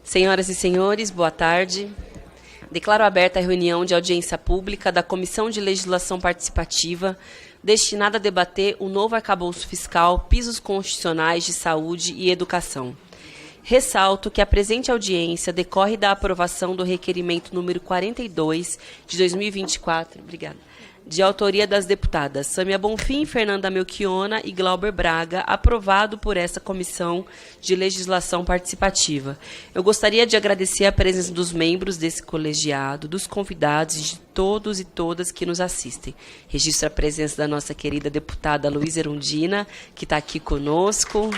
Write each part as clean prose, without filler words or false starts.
Senhoras e senhores, boa tarde. Declaro aberta a reunião de audiência pública da Comissão de Legislação Participativa, destinada a debater o novo arcabouço fiscal, pisos constitucionais de saúde e educação. Ressalto que a presente audiência decorre da aprovação do requerimento número 42 de 2024, de autoria das deputadas Sâmia Bonfim, Fernanda Melchiona e Glauber Braga, aprovado por essa Comissão de Legislação Participativa. Eu gostaria de agradecer a presença dos membros desse colegiado, dos convidados e de todos e todas que nos assistem. Registro a presença da nossa querida deputada Luísa Erundina, que está aqui conosco.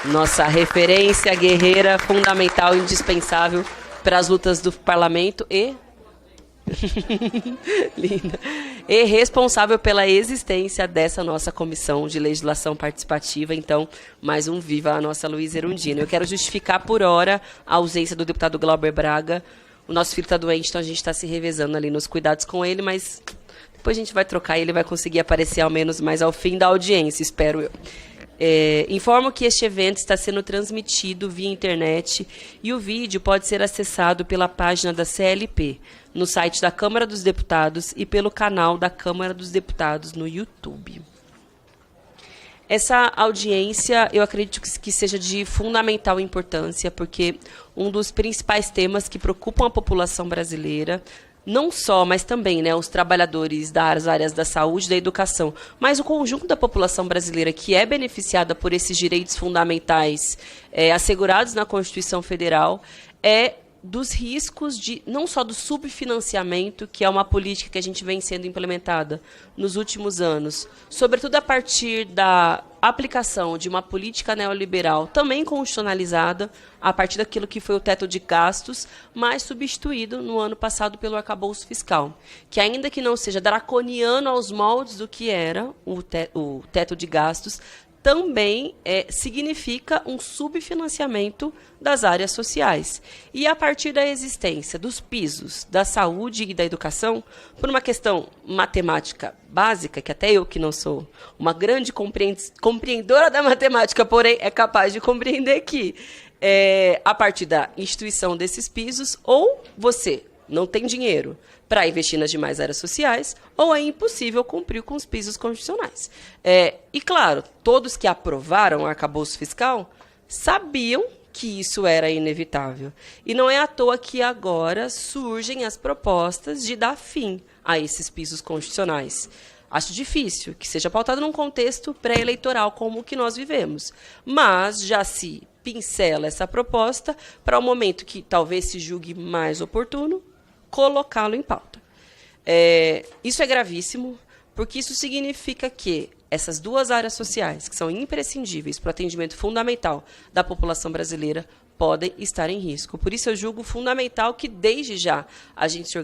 Nossa referência, guerreira, fundamental, indispensável para as lutas do parlamento e linda, e responsável pela existência dessa nossa comissão de legislação participativa. Então, mais um viva a nossa Luísa Erundina. Eu quero justificar por hora a ausência do deputado Glauber Braga. O nosso filho está doente, então a gente está se revezando ali nos cuidados com ele, mas depois a gente vai trocar e ele vai conseguir aparecer ao menos mais ao fim da audiência, espero eu. Informo que este evento está sendo transmitido via internet e o vídeo pode ser acessado pela página da CLP, no site da Câmara dos Deputados e pelo canal da Câmara dos Deputados no YouTube. Essa audiência, eu acredito que seja de fundamental importância, porque um dos principais temas que preocupam a população brasileira, não só, mas também, né, os trabalhadores das áreas da saúde e da educação, mas o conjunto da população brasileira que é beneficiada por esses direitos fundamentais assegurados na Constituição Federal, é dos riscos de, não só do subfinanciamento, que é uma política que a gente vem sendo implementada nos últimos anos, sobretudo a partir da aplicação de uma política neoliberal também constitucionalizada, a partir daquilo que foi o teto de gastos, mas substituído no ano passado pelo arcabouço fiscal, que ainda que não seja draconiano aos moldes do que era o teto de gastos, também significa um subfinanciamento das áreas sociais. E a partir da existência dos pisos da saúde e da educação, por uma questão matemática básica, que até eu, que não sou uma grande compreendedora da matemática, porém é capaz de compreender que, a partir da instituição desses pisos, ou você não tem dinheiro para investir nas demais áreas sociais, ou é impossível cumprir com os pisos constitucionais. E, claro, todos que aprovaram o arcabouço fiscal sabiam que isso era inevitável. E não é à toa que agora surgem as propostas de dar fim a esses pisos constitucionais. Acho difícil que seja pautado num contexto pré-eleitoral como o que nós vivemos, mas já se pincela essa proposta para o momento que talvez se julgue mais oportuno colocá-lo em pauta. Isso é gravíssimo, porque isso significa que essas duas áreas sociais, que são imprescindíveis para o atendimento fundamental da população brasileira, podem estar em risco. Por isso, eu julgo fundamental que, desde já, a gente se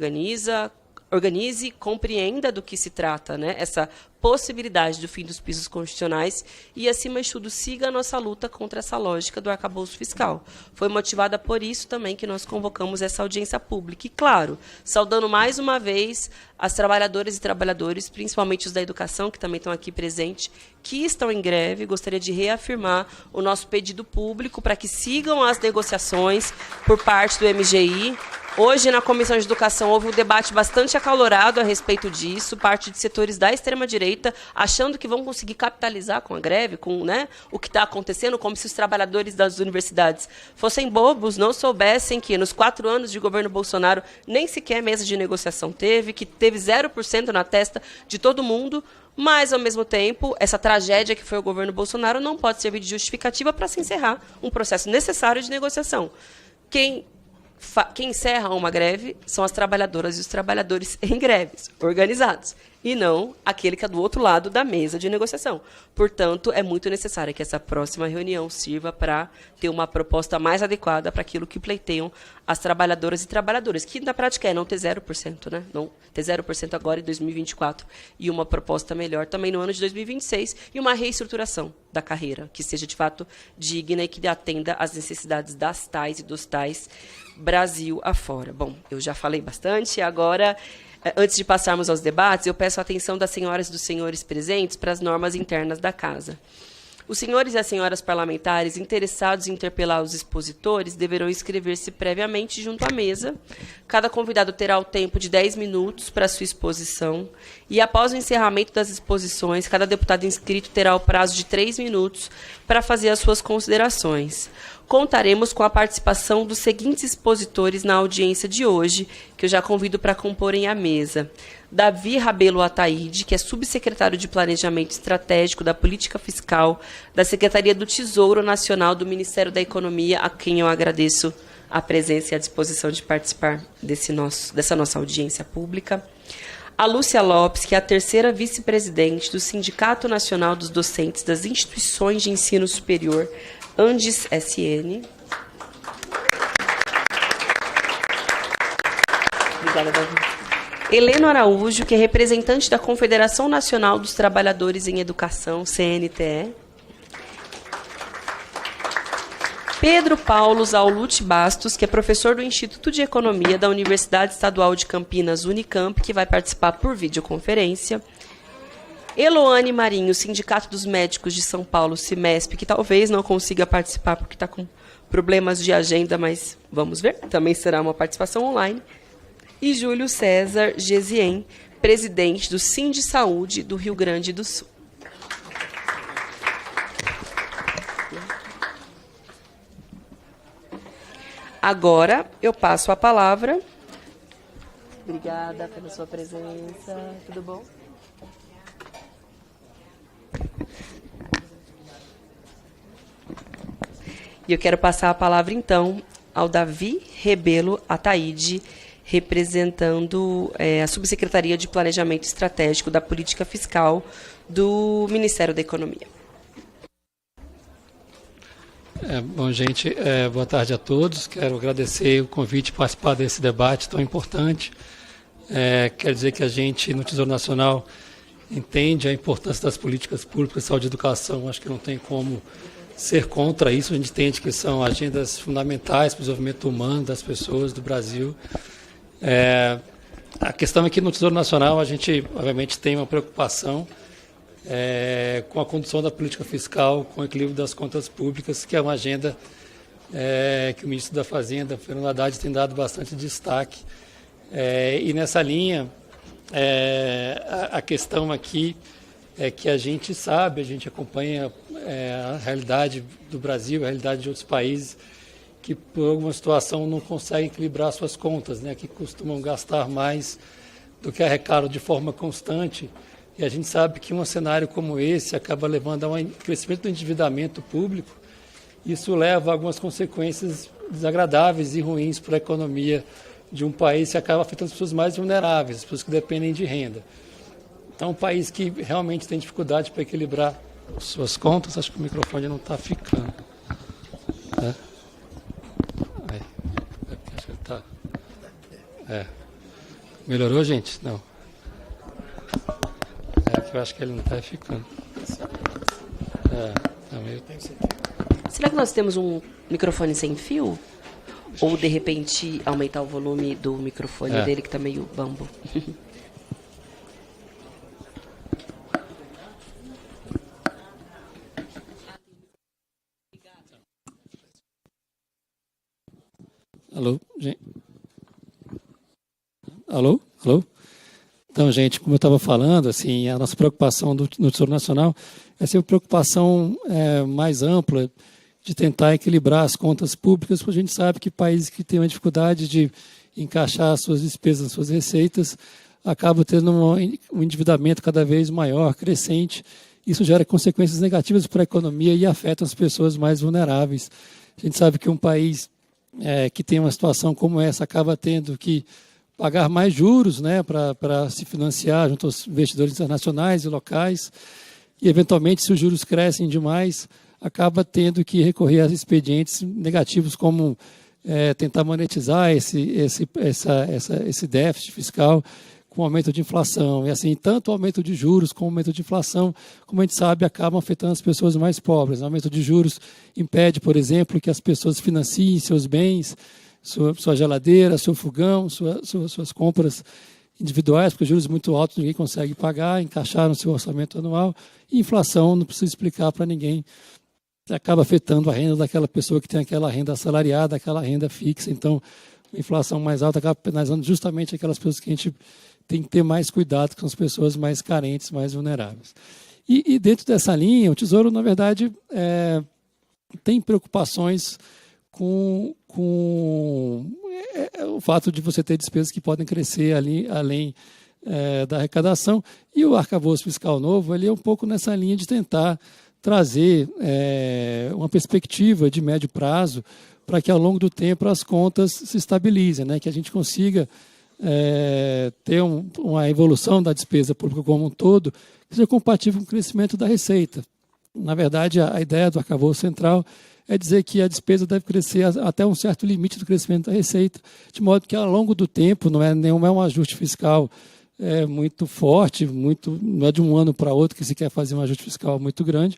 organize, compreenda do que se trata, né, essa possibilidade do fim dos pisos constitucionais e, acima de tudo, siga a nossa luta contra essa lógica do arcabouço fiscal. Foi motivada por isso também que nós convocamos essa audiência pública. E, claro, saudando mais uma vez as trabalhadoras e trabalhadores, principalmente os da educação, que também estão aqui presentes, que estão em greve, gostaria de reafirmar o nosso pedido público para que sigam as negociações por parte do MGI. Hoje, na Comissão de Educação, houve um debate bastante acalorado a respeito disso, parte de setores da extrema-direita achando que vão conseguir capitalizar com a greve, com, né, o que está acontecendo, como se os trabalhadores das universidades fossem bobos, não soubessem que nos 4 anos de governo Bolsonaro nem sequer mesa de negociação teve, que teve 0% na testa de todo mundo, mas, ao mesmo tempo, essa tragédia que foi o governo Bolsonaro não pode servir de justificativa para se encerrar um processo necessário de negociação. Quem encerra uma greve são as trabalhadoras e os trabalhadores em greves, organizados, e não aquele que é do outro lado da mesa de negociação. Portanto, é muito necessário que essa próxima reunião sirva para ter uma proposta mais adequada para aquilo que pleiteiam as trabalhadoras e trabalhadores, que na prática é não ter 0%, né? Não ter 0% agora em 2024, e uma proposta melhor também no ano de 2026, e uma reestruturação da carreira, que seja de fato digna e que atenda às necessidades das tais e dos tais Brasil afora. Bom, eu já falei bastante, agora, antes de passarmos aos debates, eu peço a atenção das senhoras e dos senhores presentes para as normas internas da Casa. Os senhores e as senhoras parlamentares interessados em interpelar os expositores deverão inscrever-se previamente junto à mesa. Cada convidado terá o tempo de 10 minutos para sua exposição. E, após o encerramento das exposições, cada deputado inscrito terá o prazo de 3 minutos para fazer as suas considerações. Contaremos com a participação dos seguintes expositores na audiência de hoje, que eu já convido para comporem a mesa. Davi Rabelo Ataíde, que é subsecretário de Planejamento Estratégico da Política Fiscal da Secretaria do Tesouro Nacional do Ministério da Economia, a quem eu agradeço a presença e a disposição de participar dessa nossa audiência pública. A Lúcia Lopes, que é a terceira vice-presidente do Sindicato Nacional dos Docentes das Instituições de Ensino Superior, Andes SN. Obrigada, Davi. Helena Araújo, que é representante da Confederação Nacional dos Trabalhadores em Educação, CNTE. Pedro Paulo Zaulute Bastos, que é professor do Instituto de Economia da Universidade Estadual de Campinas, Unicamp, que vai participar por videoconferência. Eloane Marinho, Sindicato dos Médicos de São Paulo, CIMESP, que talvez não consiga participar porque está com problemas de agenda, mas vamos ver, também será uma participação online. E Júlio César Gesien, presidente do Sindisaúde do Rio Grande do Sul. Agora eu passo a palavra. Obrigada pela sua presença. Tudo bom? E eu quero passar a palavra, então, ao Davi Rebelo Ataíde, representando a Subsecretaria de Planejamento Estratégico da Política Fiscal do Ministério da Economia. Bom, gente, boa tarde a todos. Quero agradecer o convite para participar desse debate tão importante. Quer dizer que a gente, no Tesouro Nacional, entende a importância das políticas públicas de saúde e educação. Acho que não tem como ser contra isso. A gente entende que são agendas fundamentais para o desenvolvimento humano das pessoas do Brasil. A questão é que no Tesouro Nacional a gente, obviamente, tem uma preocupação com a condução da política fiscal, com o equilíbrio das contas públicas, que é uma agenda que o ministro da Fazenda, Fernando Haddad, tem dado bastante destaque. E nessa linha, a questão aqui é que a gente sabe, a gente acompanha a realidade do Brasil, a realidade de outros países, que por alguma situação não conseguem equilibrar suas contas, né, que costumam gastar mais do que arrecadam de forma constante. E a gente sabe que um cenário como esse acaba levando a um crescimento do endividamento público. Isso leva a algumas consequências desagradáveis e ruins para a economia de um país que acaba afetando as pessoas mais vulneráveis, as pessoas que dependem de renda. Então, um país que realmente tem dificuldade para equilibrar suas contas, acho que o microfone não está ficando. Acho que está. Melhorou, gente? Não. Eu acho que ele não está ficando. Tá meio... Será que nós temos um microfone sem fio? Ou, de repente, aumentar o volume do microfone dele, que está meio bambo? Alô, gente? Alô? Então, gente, como eu estava falando, assim, a nossa preocupação no Tesouro Nacional é ser uma preocupação mais ampla de tentar equilibrar as contas públicas, porque a gente sabe que países que têm uma dificuldade de encaixar as suas despesas, as suas receitas, acabam tendo um endividamento cada vez maior, crescente. Isso gera consequências negativas para a economia e afeta as pessoas mais vulneráveis. A gente sabe que um país que tem uma situação como essa acaba tendo que pagar mais juros, né, para se financiar junto aos investidores internacionais e locais, e eventualmente, se os juros crescem demais, acaba tendo que recorrer a expedientes negativos, como tentar monetizar esse déficit fiscal com aumento de inflação. E assim, tanto o aumento de juros como o aumento de inflação, como a gente sabe, acabam afetando as pessoas mais pobres. O aumento de juros impede, por exemplo, que as pessoas financiem seus bens, sua geladeira, seu fogão, suas compras individuais, porque juros muito altos ninguém consegue pagar, encaixar no seu orçamento anual, e inflação não precisa explicar para ninguém, acaba afetando a renda daquela pessoa que tem aquela renda assalariada, aquela renda fixa. Então, a inflação mais alta acaba penalizando justamente aquelas pessoas que a gente tem que ter mais cuidado, que são as pessoas mais carentes, mais vulneráveis. E dentro dessa linha, o Tesouro, na verdade, tem preocupações com o fato de você ter despesas que podem crescer ali, além da arrecadação. E o arcabouço fiscal novo, ele é um pouco nessa linha de tentar trazer uma perspectiva de médio prazo para que, ao longo do tempo, as contas se estabilizem, né? Que a gente consiga ter uma evolução da despesa pública como um todo que seja compatível com o crescimento da receita. Na verdade, a ideia do arcabouço central é dizer que a despesa deve crescer até um certo limite do crescimento da receita, de modo que, ao longo do tempo, não é um ajuste fiscal muito forte, não é de um ano para outro que se quer fazer um ajuste fiscal muito grande,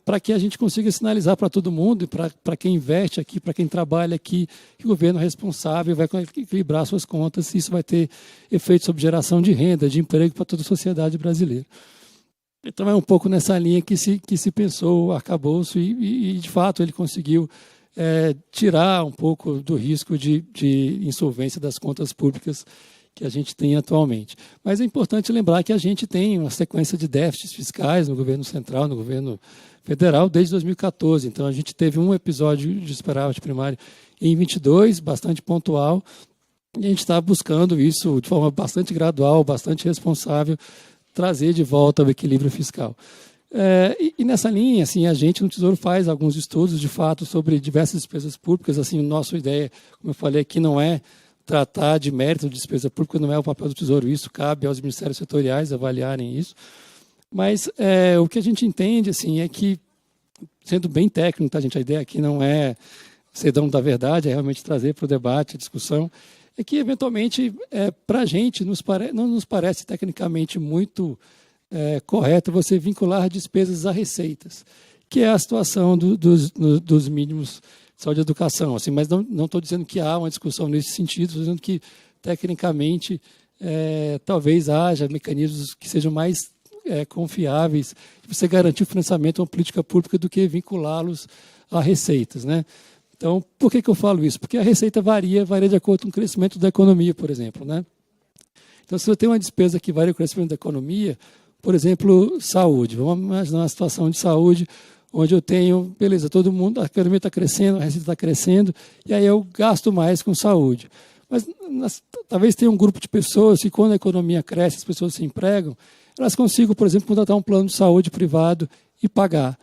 para que a gente consiga sinalizar para todo mundo, e para quem investe aqui, para quem trabalha aqui, que o governo é responsável, vai equilibrar suas contas, e isso vai ter efeito sobre geração de renda, de emprego para toda a sociedade brasileira. Então é um pouco nessa linha que se pensou o arcabouço e de fato ele conseguiu tirar um pouco do risco de insolvência das contas públicas que a gente tem atualmente. Mas é importante lembrar que a gente tem uma sequência de déficits fiscais no governo central, no governo federal, desde 2014. Então a gente teve um episódio de superávit primário em 22, bastante pontual, e a gente está buscando isso de forma bastante gradual, bastante responsável, trazer de volta o equilíbrio fiscal. E nessa linha, assim, a gente no Tesouro faz alguns estudos, de fato, sobre diversas despesas públicas. Assim, nossa ideia, como eu falei aqui, não é tratar de mérito de despesa pública, não é o papel do Tesouro, isso cabe aos ministérios setoriais avaliarem isso. Mas o que a gente entende, assim, é que, sendo bem técnico, tá, gente, a ideia aqui não é ser dono da verdade, é realmente trazer para o debate, a discussão, é que, eventualmente, para a gente, não nos parece tecnicamente muito correto você vincular despesas a receitas, que é a situação dos mínimos de saúde e educação. Assim, mas não estou dizendo que há uma discussão nesse sentido, estou dizendo que, tecnicamente, talvez haja mecanismos que sejam mais confiáveis de você garantir o financiamento de uma política pública do que vinculá-los a receitas, né? Então, por que eu falo isso? Porque a receita varia de acordo com o crescimento da economia, por exemplo, né? Então, se eu tenho uma despesa que varia com o crescimento da economia, por exemplo, saúde. Vamos imaginar uma situação de saúde onde eu tenho, beleza, todo mundo, a economia está crescendo, a receita está crescendo, e aí eu gasto mais com saúde. Mas talvez tenha um grupo de pessoas que, quando a economia cresce, as pessoas se empregam, elas consigam, por exemplo, contratar um plano de saúde privado e pagar.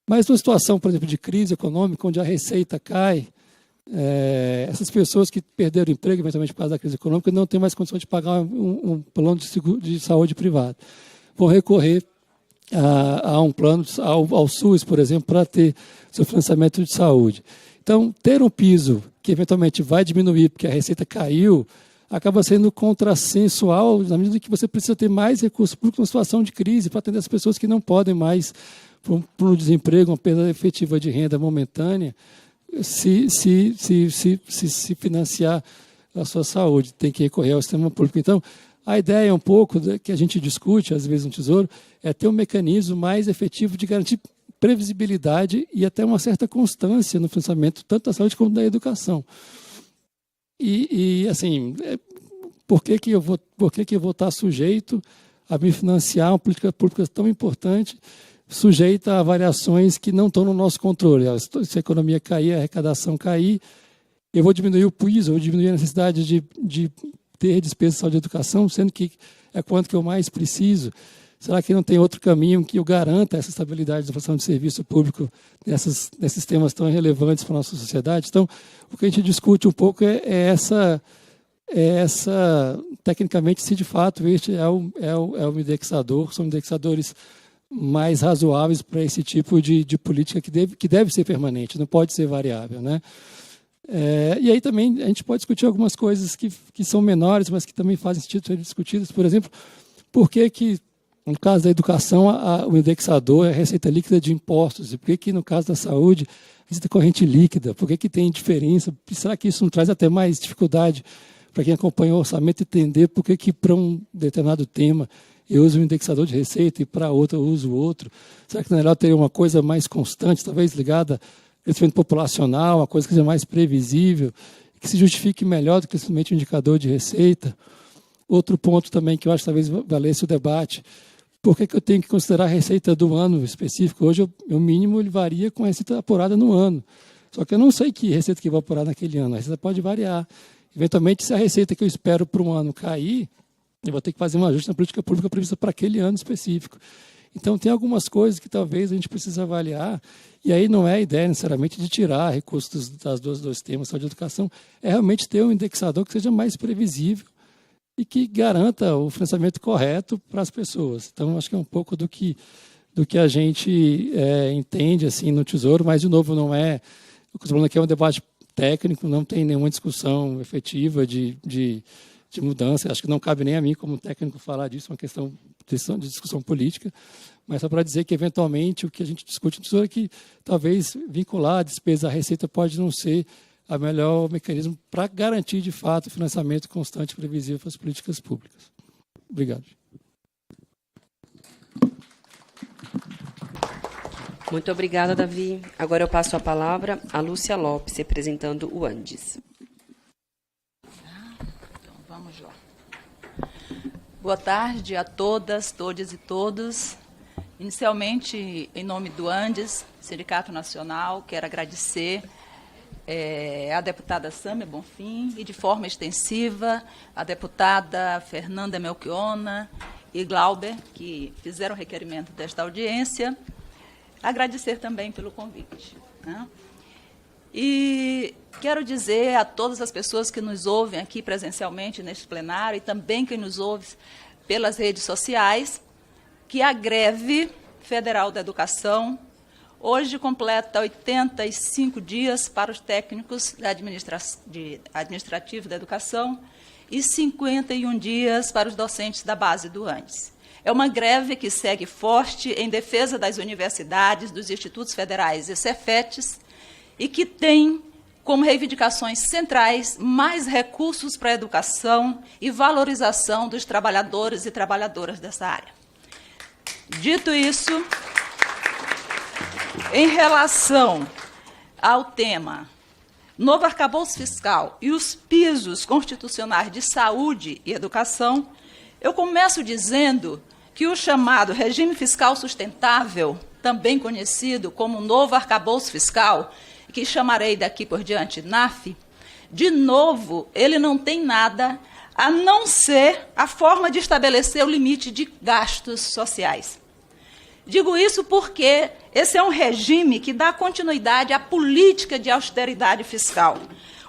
Mas numa situação, por exemplo, de crise econômica, onde a receita cai, essas pessoas que perderam o emprego, eventualmente por causa da crise econômica, não têm mais condição de pagar um plano de saúde privado. Vão recorrer a um plano, ao SUS, por exemplo, para ter seu financiamento de saúde. Então, ter um piso que eventualmente vai diminuir porque a receita caiu, acaba sendo contrassensual, na medida que você precisa ter mais recursos públicos numa situação de crise para atender as pessoas que não podem mais, por um desemprego, uma perda efetiva de renda momentânea, se financiar a sua saúde, tem que recorrer ao sistema público. Então, a ideia é um pouco que a gente discute, às vezes, no Tesouro, é ter um mecanismo mais efetivo de garantir previsibilidade e até uma certa constância no financiamento, tanto da saúde como da educação. Assim, por que eu vou estar sujeito a me financiar uma política pública tão importante, sujeita a variações que não estão no nosso controle? Se a economia cair, a arrecadação cair, eu vou diminuir o piso, eu vou diminuir a necessidade de ter despesa de saúde e educação, sendo que é quanto que eu mais preciso. Será que não tem outro caminho que eu garanta essa estabilidade da prestação de serviço público nesses temas tão relevantes para a nossa sociedade? Então, o que a gente discute um pouco é essa tecnicamente, se de fato este é o indexador, são indexadores mais razoáveis para esse tipo de política que deve ser permanente, não pode ser variável, né? E aí também a gente pode discutir algumas coisas que são menores, mas que também fazem sentido ser discutidas. Por exemplo, por que no caso da educação o indexador é a receita líquida de impostos? E por que no caso da saúde a receita corrente líquida? Por que tem diferença? Será que isso não traz até mais dificuldade para quem acompanha o orçamento entender por que para um determinado tema eu uso um indexador de receita e para outro eu uso outro. Será que não é melhor ter uma coisa mais constante, talvez ligada ao crescimento populacional, uma coisa que seja mais previsível, que se justifique melhor do que simplesmente um indicador de receita? Outro ponto também que eu acho que talvez valesse o debate, por que eu tenho que considerar a receita do ano específico? Hoje, o mínimo ele varia com a receita apurada no ano. Só que eu não sei que receita que vai apurar naquele ano. A receita pode variar. Eventualmente, se a receita que eu espero para um ano cair, eu vou ter que fazer um ajuste na política pública prevista para aquele ano específico. Então, tem algumas coisas que talvez a gente precise avaliar, e aí não é a ideia necessariamente de tirar recursos das dois temas, saúde e educação, é realmente ter um indexador que seja mais previsível e que garanta o financiamento correto para as pessoas. Então, acho que é um pouco do que a gente entende assim, no Tesouro, mas, de novo, não é... O que eu estou falando aqui é um debate técnico, não tem nenhuma discussão efetiva de mudança. Acho que não cabe nem a mim, como técnico, falar disso, é uma questão de discussão política, mas só para dizer que, eventualmente, o que a gente discute no Tesouro é que, talvez, vincular a despesa à receita pode não ser o melhor mecanismo para garantir, de fato, o financiamento constante e previsível para as políticas públicas. Obrigado. Muito obrigada, Davi. Agora eu passo a palavra a Lúcia Lopes, representando o Andes. Então, vamos lá. Boa tarde a todas, todos e todos. Inicialmente, em nome do Andes, Sindicato Nacional, quero agradecer a deputada Sâmia Bonfim e, de forma extensiva, a deputada Fernanda Melchiona e Glauber, que fizeram o requerimento desta audiência. Agradecer também pelo convite, né? E quero dizer a todas as pessoas que nos ouvem aqui presencialmente neste plenário e também que nos ouvem pelas redes sociais, que a greve federal da educação hoje completa 85 dias para os técnicos administrativo da educação e 51 dias para os docentes da base do Andes. É uma greve que segue forte em defesa das universidades, dos institutos federais e Cefetes, e que tem como reivindicações centrais mais recursos para a educação e valorização dos trabalhadores e trabalhadoras dessa área. Dito isso, em relação ao tema novo arcabouço fiscal e os pisos constitucionais de saúde e educação, eu começo dizendo que o chamado regime fiscal sustentável, também conhecido como novo arcabouço fiscal, que chamarei daqui por diante NAF, de novo, ele não tem nada a não ser a forma de estabelecer o limite de gastos sociais. Digo isso porque esse é um regime que dá continuidade à política de austeridade fiscal,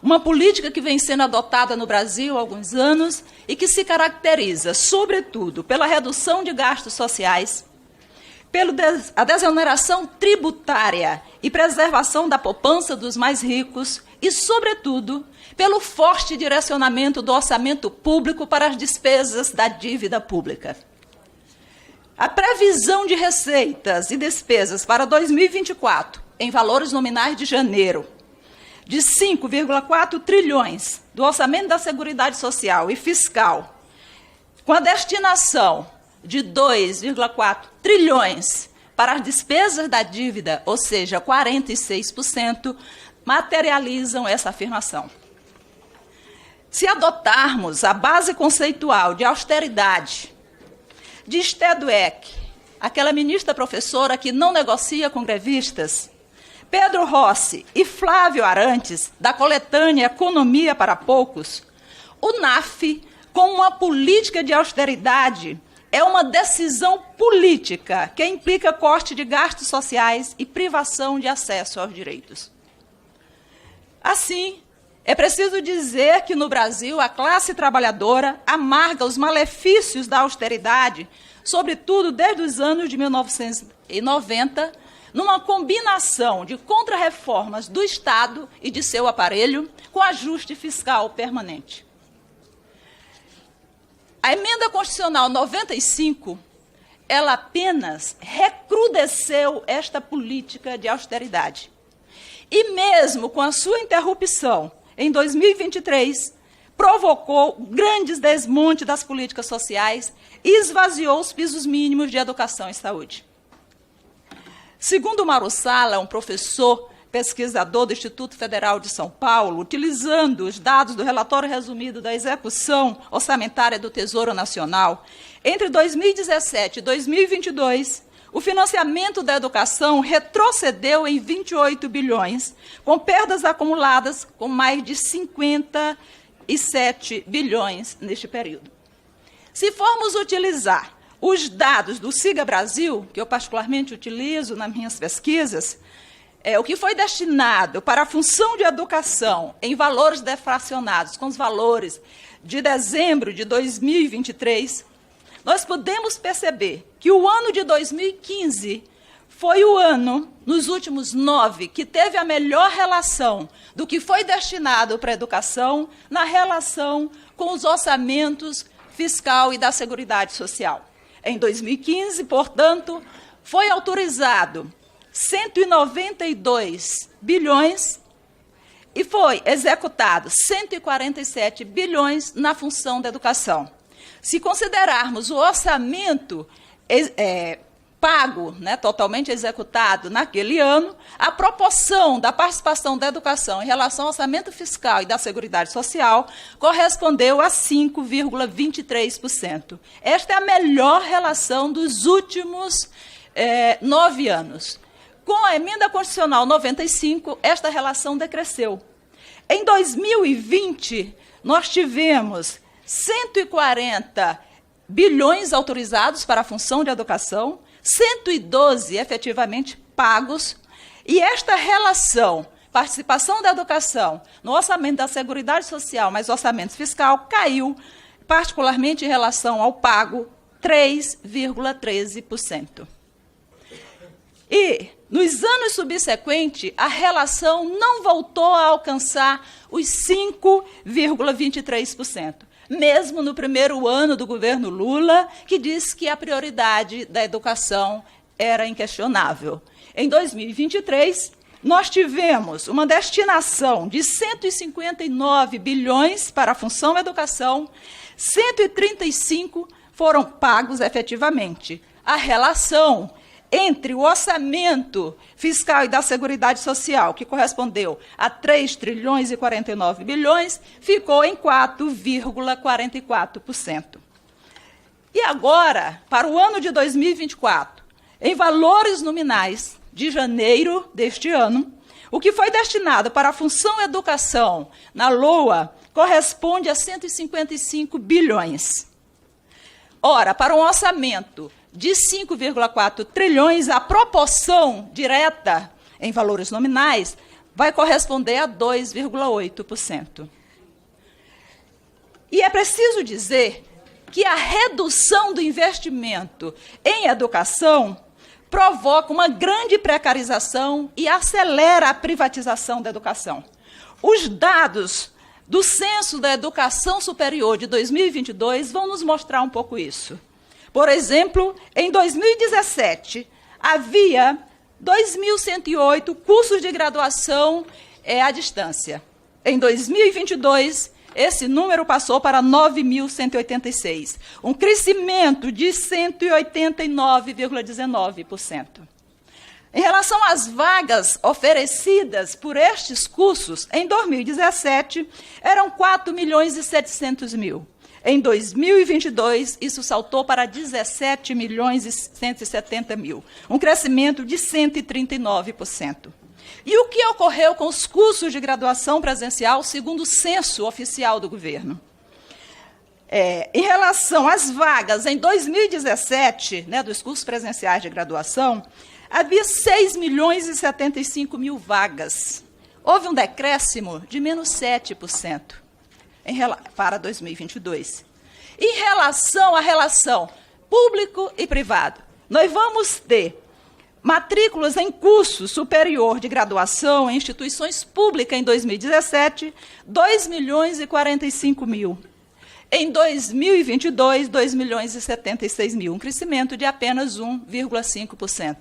uma política que vem sendo adotada no Brasil há alguns anos e que se caracteriza, sobretudo, pela redução de gastos sociais, pela desoneração tributária e preservação da poupança dos mais ricos e, sobretudo, pelo forte direcionamento do orçamento público para as despesas da dívida pública. A previsão de receitas e despesas para 2024, em valores nominais de janeiro, de 5,4 trilhões do orçamento da Seguridade Social e fiscal, com a destinação de 2,4 trilhões para as despesas da dívida, ou seja, 46%, materializam essa afirmação. Se adotarmos a base conceitual de austeridade de Stedweck, aquela ministra professora que não negocia com grevistas, Pedro Rossi e Flávio Arantes, da coletânea Economia para Poucos, o NAF, com uma política de austeridade, é uma decisão política que implica corte de gastos sociais e privação de acesso aos direitos. Assim, é preciso dizer que no Brasil a classe trabalhadora amarga os malefícios da austeridade, sobretudo desde os anos de 1990, numa combinação de contrarreformas do Estado e de seu aparelho com ajuste fiscal permanente. A emenda constitucional 95, ela apenas recrudesceu esta política de austeridade. E mesmo com a sua interrupção em 2023, provocou grandes desmontes das políticas sociais e esvaziou os pisos mínimos de educação e saúde. Segundo Mauro Sala, um professor pesquisador do Instituto Federal de São Paulo, utilizando os dados do relatório resumido da execução orçamentária do Tesouro Nacional, entre 2017 e 2022, o financiamento da educação retrocedeu em 28 bilhões, com perdas acumuladas com mais de 57 bilhões neste período. Se formos utilizar os dados do Siga Brasil, que eu particularmente utilizo nas minhas pesquisas, o que foi destinado para a função de educação em valores deflacionados com os valores de dezembro de 2023, nós podemos perceber que o ano de 2015 foi o ano, nos últimos 9, que teve a melhor relação do que foi destinado para a educação na relação com os orçamentos fiscal e da Seguridade Social. Em 2015, portanto, foi autorizado 192 bilhões e foi executado 147 bilhões na função da educação. Se considerarmos o orçamento pago, totalmente executado naquele ano, a proporção da participação da educação em relação ao orçamento fiscal e da Seguridade Social correspondeu a 5,23%. Esta é a melhor relação dos últimos 9 anos. Com a emenda constitucional 95, esta relação decresceu. Em 2020, nós tivemos 140 bilhões autorizados para a função de educação, 112 efetivamente pagos, e esta relação, participação da educação no orçamento da Seguridade Social, mais orçamento fiscal, caiu, particularmente em relação ao pago, 3,13%. E, nos anos subsequentes, a relação não voltou a alcançar os 5,23%, mesmo no primeiro ano do governo Lula, que disse que a prioridade da educação era inquestionável. Em 2023, nós tivemos uma destinação de 159 bilhões para a função educação, 135 foram pagos efetivamente. A relação entre o orçamento fiscal e da Seguridade Social, que correspondeu a 3 trilhões e 49 bilhões, ficou em 4,44%. E agora, para o ano de 2024, em valores nominais de janeiro deste ano, o que foi destinado para a função educação na LOA corresponde a 155 bilhões. Ora, para um orçamento de 5,4 trilhões, a proporção direta em valores nominais vai corresponder a 2,8%. E é preciso dizer que a redução do investimento em educação provoca uma grande precarização e acelera a privatização da educação. Os dados do Censo da Educação Superior de 2022 vão nos mostrar um pouco isso. Por exemplo, em 2017, havia 2.108 cursos de graduação à distância. Em 2022, esse número passou para 9.186, um crescimento de 189,19%. Em relação às vagas oferecidas por estes cursos, em 2017, eram 4.700.000. Em 2022, isso saltou para 17.170.000, um crescimento de 139%. E o que ocorreu com os cursos de graduação presencial, segundo o censo oficial do governo? Em relação às vagas, em 2017, dos cursos presenciais de graduação, havia 6.075.000 vagas. Houve um decréscimo de menos 7%. Para 2022. Em relação à relação público e privado, nós vamos ter matrículas em curso superior de graduação em instituições públicas em 2017, 2.045.000. Em 2022, 2.076.000, um crescimento de apenas 1,5%.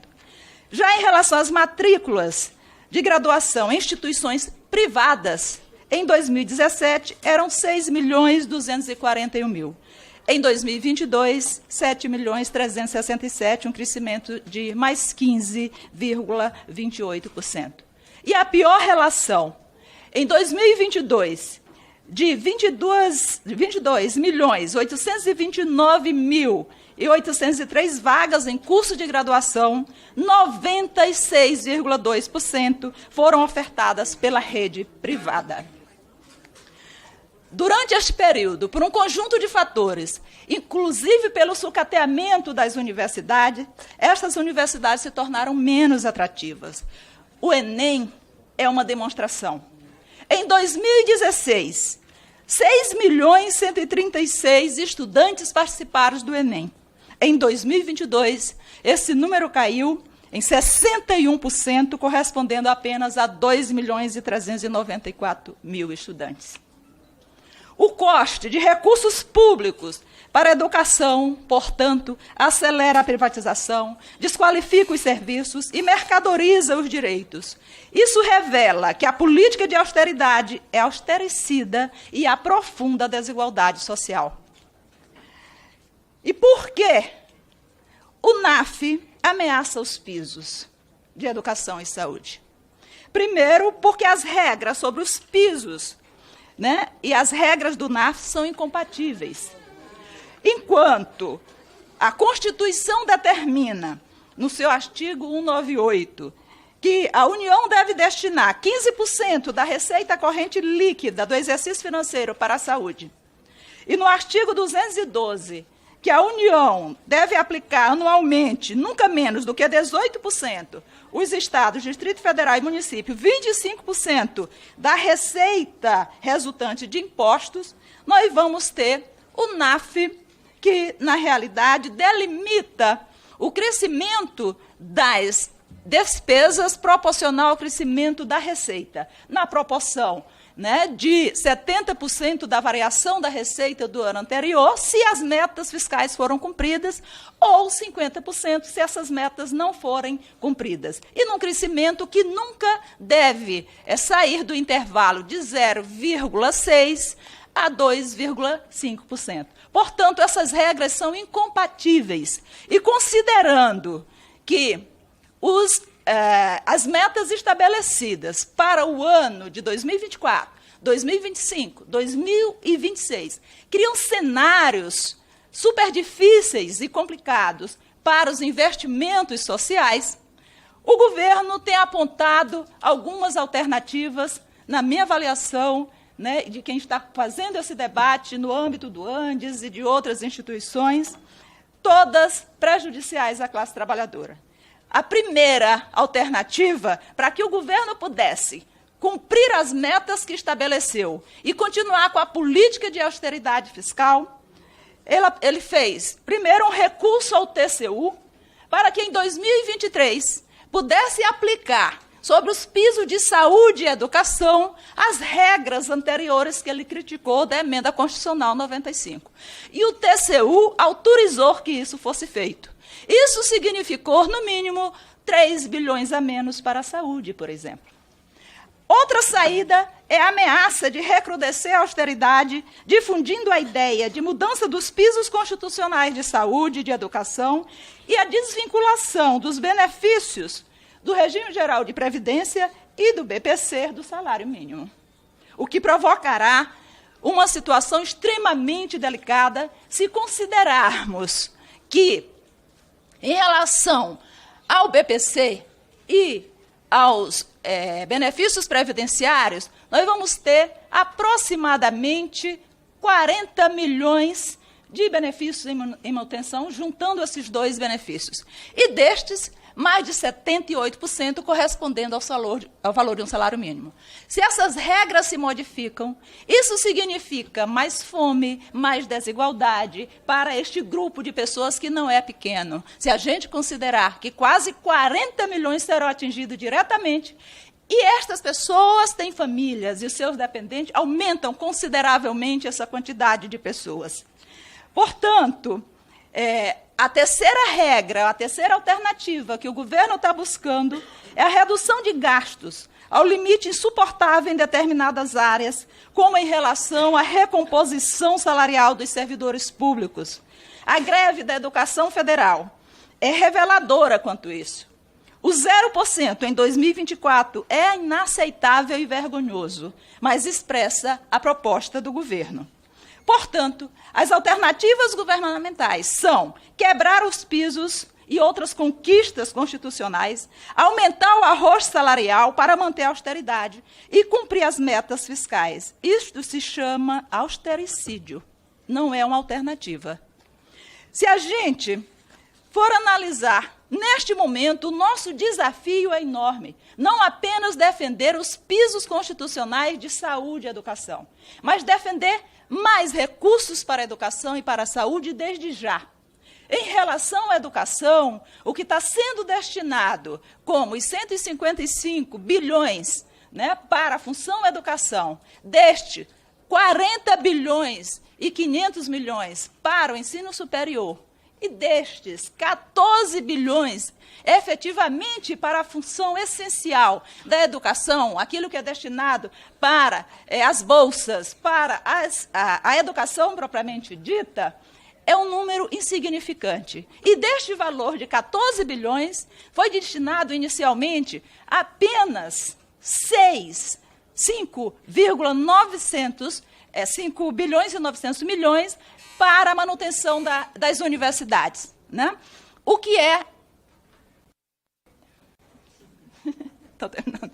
Já em relação às matrículas de graduação em instituições privadas, Em 2017, eram 6.241.000. Em 2022, 7.367.000, um crescimento de mais 15,28%. E a pior relação, em 2022, de 22.829.803 vagas em curso de graduação, 96,2% foram ofertadas pela rede privada. Durante este período, por um conjunto de fatores, inclusive pelo sucateamento das universidades, estas universidades se tornaram menos atrativas. O Enem é uma demonstração. Em 2016, 6.136.000 estudantes participaram do Enem. Em 2022, esse número caiu em 61%, correspondendo apenas a 2.394.000 estudantes. O custo de recursos públicos para a educação, portanto, acelera a privatização, desqualifica os serviços e mercadoriza os direitos. Isso revela que a política de austeridade é austericida e aprofunda a desigualdade social. E por que o NAF ameaça os pisos de educação e saúde? Primeiro, porque as regras sobre os pisos, né, e as regras do NAF são incompatíveis. Enquanto a Constituição determina, no seu artigo 198, que a União deve destinar 15% da receita corrente líquida do exercício financeiro para a saúde, e no artigo 212, que a União deve aplicar anualmente, nunca menos do que 18%, os estados, Distrito Federal e município, 25% da receita resultante de impostos, nós vamos ter o NAF, que, na realidade, delimita o crescimento das despesas proporcional ao crescimento da receita, na proporção, né, de 70% da variação da receita do ano anterior, se as metas fiscais foram cumpridas, ou 50% se essas metas não forem cumpridas. E num crescimento que nunca deve sair do intervalo de 0,6% a 2,5%. Portanto, essas regras são incompatíveis. E considerando que as metas estabelecidas para o ano de 2024, 2025, 2026 criam cenários super difíceis e complicados para os investimentos sociais, o governo tem apontado algumas alternativas, na minha avaliação, né, de quem está fazendo esse debate no âmbito do Andes e de outras instituições, todas prejudiciais à classe trabalhadora. A primeira alternativa, para que o governo pudesse cumprir as metas que estabeleceu e continuar com a política de austeridade fiscal, ele fez, primeiro, um recurso ao TCU, para que em 2023 pudesse aplicar sobre os pisos de saúde e educação as regras anteriores que ele criticou da emenda constitucional 95. E o TCU autorizou que isso fosse feito. Isso significou, no mínimo, 3 bilhões a menos para a saúde, por exemplo. Outra saída é a ameaça de recrudescer a austeridade, difundindo a ideia de mudança dos pisos constitucionais de saúde e de educação e a desvinculação dos benefícios do regime geral de previdência e do BPC, do salário mínimo, o que provocará uma situação extremamente delicada se considerarmos que, em relação ao BPC e aos benefícios previdenciários, nós vamos ter aproximadamente 40 milhões de benefícios em manutenção, juntando esses dois benefícios. E destes, mais de 78% correspondendo ao valor de um salário mínimo. Se essas regras se modificam, isso significa mais fome, mais desigualdade para este grupo de pessoas que não é pequeno. Se a gente considerar que quase 40 milhões serão atingidos diretamente, e estas pessoas têm famílias e os seus dependentes, aumentam consideravelmente essa quantidade de pessoas. Portanto, a terceira regra, a terceira alternativa que o governo está buscando é a redução de gastos ao limite insuportável em determinadas áreas, como em relação à recomposição salarial dos servidores públicos. A greve da educação federal é reveladora quanto isso. O 0% em 2024 é inaceitável e vergonhoso, mas expressa a proposta do governo. Portanto, as alternativas governamentais são quebrar os pisos e outras conquistas constitucionais, aumentar o arroz salarial para manter a austeridade e cumprir as metas fiscais. Isto se chama austericídio, não é uma alternativa. Se a gente for analisar, neste momento, o nosso desafio é enorme. Não apenas defender os pisos constitucionais de saúde e educação, mas defender mais recursos para a educação e para a saúde desde já. Em relação à educação, o que está sendo destinado como os 155 bilhões, né, para a função educação, deste 40 bilhões e 500 milhões para o ensino superior, e destes 14 bilhões efetivamente para a função essencial da educação, aquilo que é destinado para as bolsas, para a educação propriamente dita, é um número insignificante. E deste valor de 14 bilhões, foi destinado inicialmente apenas 5 bilhões e 900 milhões para a manutenção das universidades, né? O que é... Estou terminando.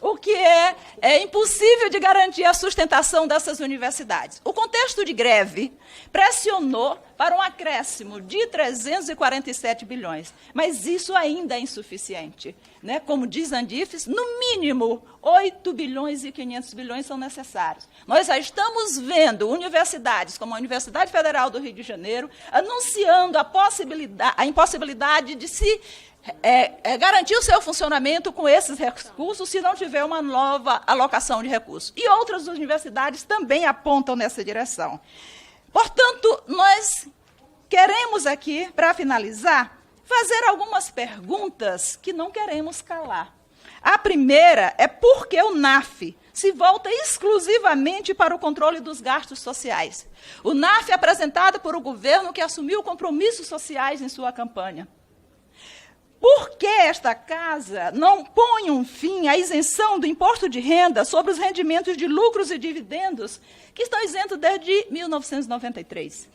O que é impossível de garantir a sustentação dessas universidades. O contexto de greve pressionou para um acréscimo de 347 bilhões, mas isso ainda é insuficiente, né? Como diz Andifes, no mínimo 8 bilhões e 500 bilhões são necessários. Nós já estamos vendo universidades, como a Universidade Federal do Rio de Janeiro, anunciando a impossibilidade de se garantir o seu funcionamento com esses recursos se não tiver uma nova alocação de recursos. E outras universidades também apontam nessa direção. Portanto, nós queremos aqui, para finalizar, fazer algumas perguntas que não queremos calar. A primeira é por que o NAF se volta exclusivamente para o controle dos gastos sociais. O NAF é apresentado por um governo que assumiu compromissos sociais em sua campanha. Por que esta casa não põe um fim à isenção do imposto de renda sobre os rendimentos de lucros e dividendos que estão isentos desde 1993?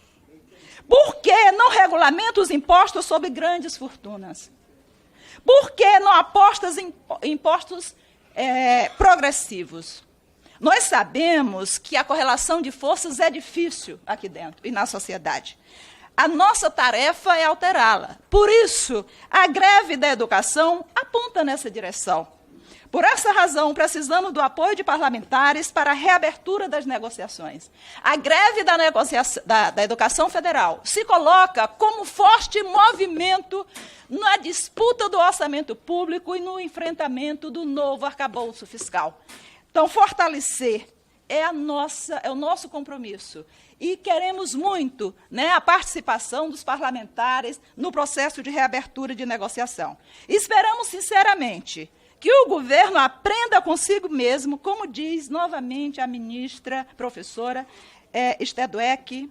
Por que não regulamenta os impostos sobre grandes fortunas? Por que não aposta em impostos progressivos? Nós sabemos que a correlação de forças é difícil aqui dentro e na sociedade. A nossa tarefa é alterá-la. Por isso, a greve da educação aponta nessa direção. Por essa razão, precisamos do apoio de parlamentares para a reabertura das negociações. A greve da educação federal se coloca como forte movimento na disputa do orçamento público e no enfrentamento do novo arcabouço fiscal. Então, fortalecer é o nosso compromisso. E queremos muito, né, a participação dos parlamentares no processo de reabertura de negociação. Esperamos, sinceramente, que o governo aprenda consigo mesmo, como diz novamente a ministra, professora Esther Dweck,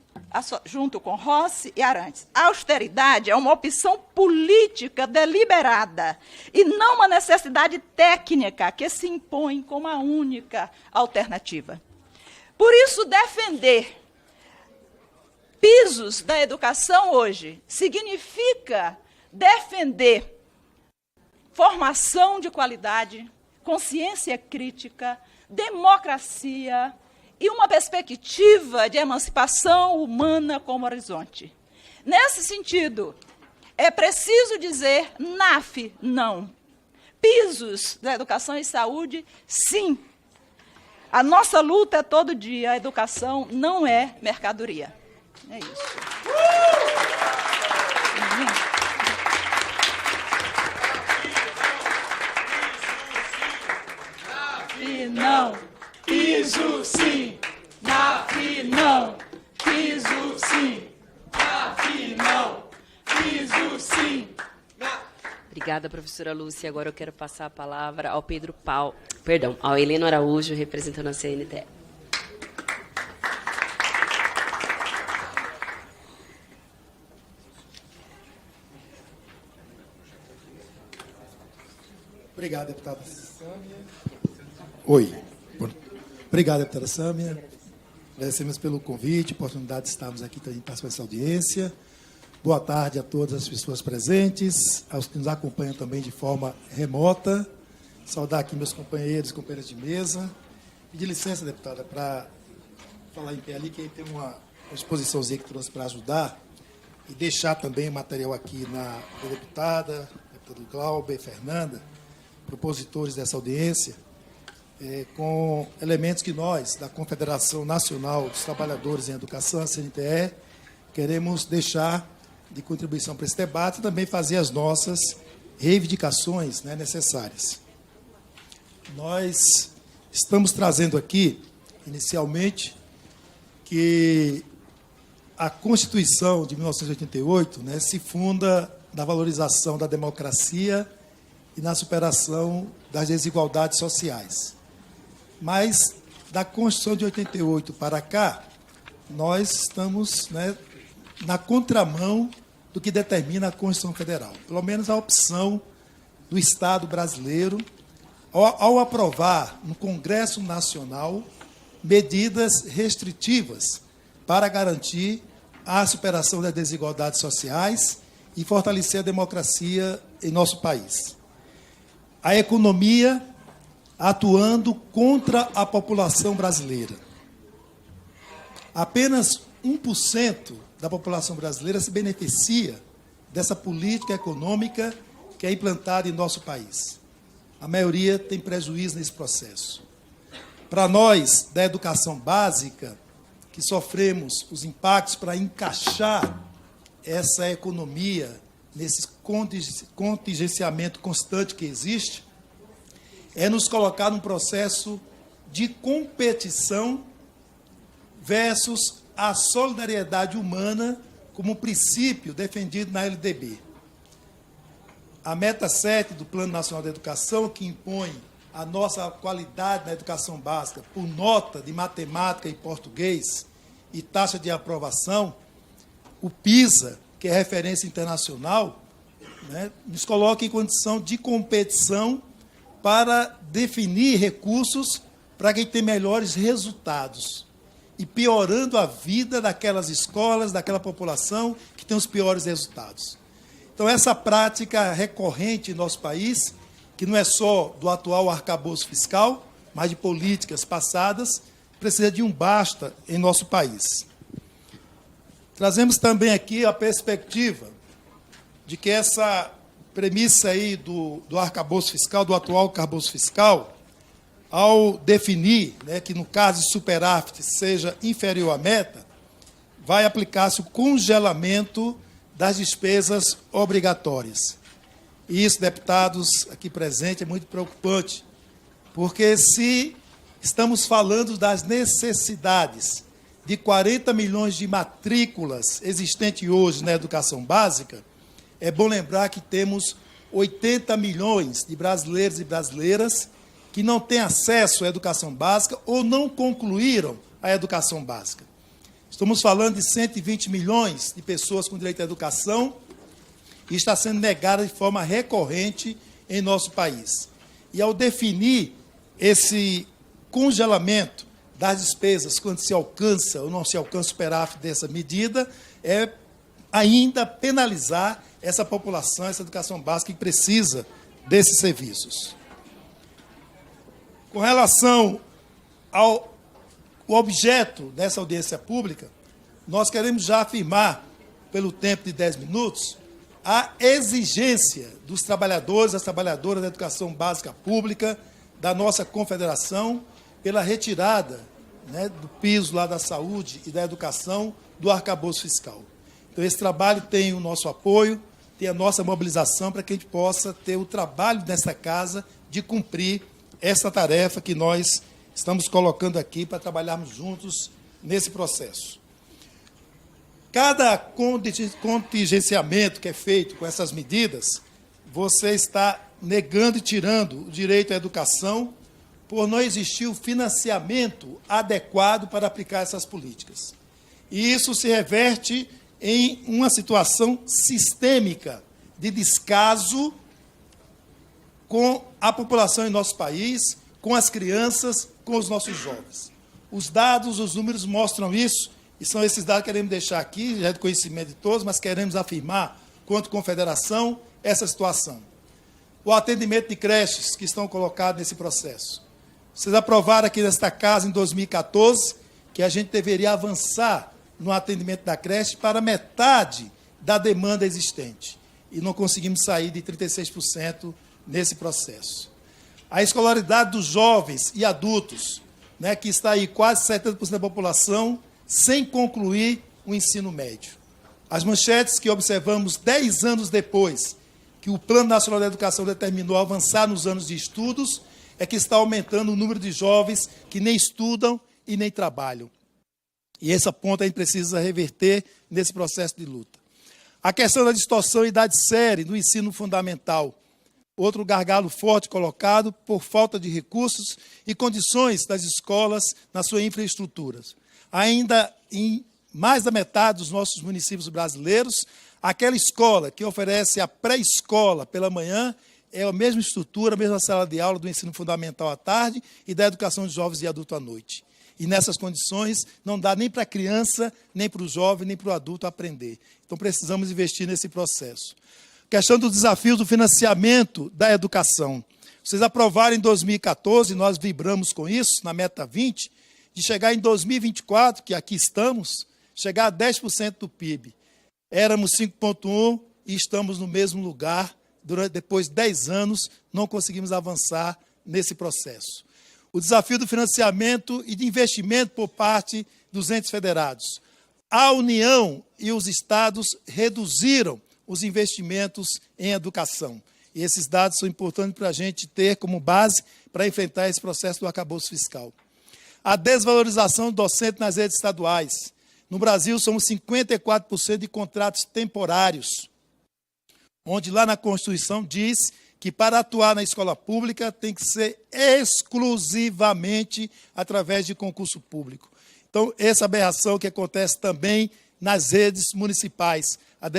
junto com Rossi e Arantes. A austeridade é uma opção política deliberada e não uma necessidade técnica que se impõe como a única alternativa. Por isso, defender pisos da educação hoje significa defender formação de qualidade, consciência crítica, democracia e uma perspectiva de emancipação humana como horizonte. Nesse sentido, é preciso dizer NAF, não. Pisos da educação e saúde, sim. A nossa luta é todo dia, a educação não é mercadoria. É isso. NAF não, piso sim. NAF não, piso sim. NAF não. Obrigada, professora Lúcia. Agora eu quero passar a palavra ao ao Heleno Araújo, representando a CNTE. Obrigado, deputada Sâmia. Oi. Obrigado, deputada Sâmia. Agradecemos pelo convite, oportunidade de estarmos aqui também participando dessa audiência. Boa tarde a todas as pessoas presentes, aos que nos acompanham também de forma remota. Saudar aqui meus companheiros e companheiras de mesa. Pedir licença, deputada, para falar em pé ali, que tem uma exposiçãozinha que trouxe para ajudar e deixar também o material aqui da deputada Glauber, Fernanda, propositores dessa audiência, com elementos que nós, da Confederação Nacional dos Trabalhadores em Educação, a CNTE, queremos deixar de contribuição para esse debate e também fazer as nossas reivindicações, né, necessárias. Nós estamos trazendo aqui, inicialmente, que a Constituição de 1988, né, se funda na valorização da democracia e na superação das desigualdades sociais. Mas, da Constituição de 88 para cá, nós estamos, né, na contramão do que determina a Constituição Federal. Pelo menos a opção do Estado brasileiro, ao aprovar no Congresso Nacional medidas restritivas para garantir a superação das desigualdades sociais e fortalecer a democracia em nosso país. A economia atuando contra a população brasileira. Apenas 1% da população brasileira se beneficia dessa política econômica que é implantada em nosso país. A maioria tem prejuízo nesse processo. Para nós, da educação básica, que sofremos os impactos para encaixar essa economia nesse contingenciamento constante que existe, é nos colocar num processo de competição versus a solidariedade humana como princípio defendido na LDB. A meta 7 do Plano Nacional de Educação, que impõe a nossa qualidade na educação básica por nota de matemática e português e taxa de aprovação, o PISA, que é referência internacional, né, nos coloca em condição de competição para definir recursos para quem tem melhores resultados e piorando a vida daquelas escolas, daquela população que tem os piores resultados. Então, essa prática recorrente em nosso país, que não é só do atual arcabouço fiscal, mas de políticas passadas, precisa de um basta em nosso país. Trazemos também aqui a perspectiva de que essa premissa aí do arcabouço fiscal, do atual arcabouço fiscal, ao definir, né, que no caso de superávit seja inferior à meta, vai aplicar-se o congelamento das despesas obrigatórias. E isso, deputados aqui presentes, é muito preocupante, porque se estamos falando das necessidades de 40 milhões de matrículas existentes hoje na educação básica, é bom lembrar que temos 80 milhões de brasileiros e brasileiras que não têm acesso à educação básica ou não concluíram a educação básica. Estamos falando de 120 milhões de pessoas com direito à educação e está sendo negada de forma recorrente em nosso país. E ao definir esse congelamento das despesas, quando se alcança ou não se alcança o superávit dessa medida, é ainda penalizar essa população, essa educação básica que precisa desses serviços. Com relação ao objeto dessa audiência pública, nós queremos já afirmar, pelo tempo de 10 minutos, a exigência dos trabalhadores, das trabalhadoras da educação básica pública, da nossa confederação, pela retirada, né, do piso lá da saúde e da educação do arcabouço fiscal. Então, esse trabalho tem o nosso apoio, tem a nossa mobilização para que a gente possa ter o trabalho nessa casa de cumprir essa tarefa que nós estamos colocando aqui para trabalharmos juntos nesse processo. Cada contingenciamento que é feito com essas medidas você está negando e tirando o direito à educação por não existir o financiamento adequado para aplicar essas políticas. E isso se reverte em uma situação sistêmica de descaso com a população em nosso país, com as crianças, com os nossos jovens. Os dados, os números mostram isso, e são esses dados que queremos deixar aqui, já é de conhecimento de todos, mas queremos afirmar, quanto confederação, essa situação. O atendimento de creches que estão colocados nesse processo. Vocês aprovaram aqui nesta casa, em 2014, que a gente deveria avançar no atendimento da creche para metade da demanda existente. E não conseguimos sair de 36% nesse processo. A escolaridade dos jovens e adultos, né, que está aí quase 70% da população, sem concluir o ensino médio. As manchetes que observamos 10 anos depois, que o Plano Nacional da Educação determinou avançar nos anos de estudos, é que está aumentando o número de jovens que nem estudam e nem trabalham. E essa ponta a gente precisa reverter nesse processo de luta. A questão da distorção e idade série no ensino fundamental. Outro gargalo forte colocado por falta de recursos e condições das escolas na sua infraestrutura. Ainda em mais da metade dos nossos municípios brasileiros, aquela escola que oferece a pré-escola pela manhã é a mesma estrutura, a mesma sala de aula do ensino fundamental à tarde e da educação de jovens e adultos à noite. E nessas condições não dá nem para a criança, nem para o jovem, nem para o adulto aprender. Então precisamos investir nesse processo. Questão do desafio do financiamento da educação. Vocês aprovaram em 2014, nós vibramos com isso, na meta 20, de chegar em 2024, que aqui estamos, chegar a 10% do PIB. Éramos 5,1% e estamos no mesmo lugar. Depois de 10 anos, não conseguimos avançar nesse processo. O desafio do financiamento e de investimento por parte dos entes federados. A União e os estados reduziram os investimentos em educação. E esses dados são importantes para a gente ter como base para enfrentar esse processo do arcabouço fiscal. A desvalorização do docente nas redes estaduais. No Brasil, somos 54% de contratos temporários, onde lá na Constituição diz que para atuar na escola pública tem que ser exclusivamente através de concurso público. Então, essa aberração que acontece também nas redes municipais, a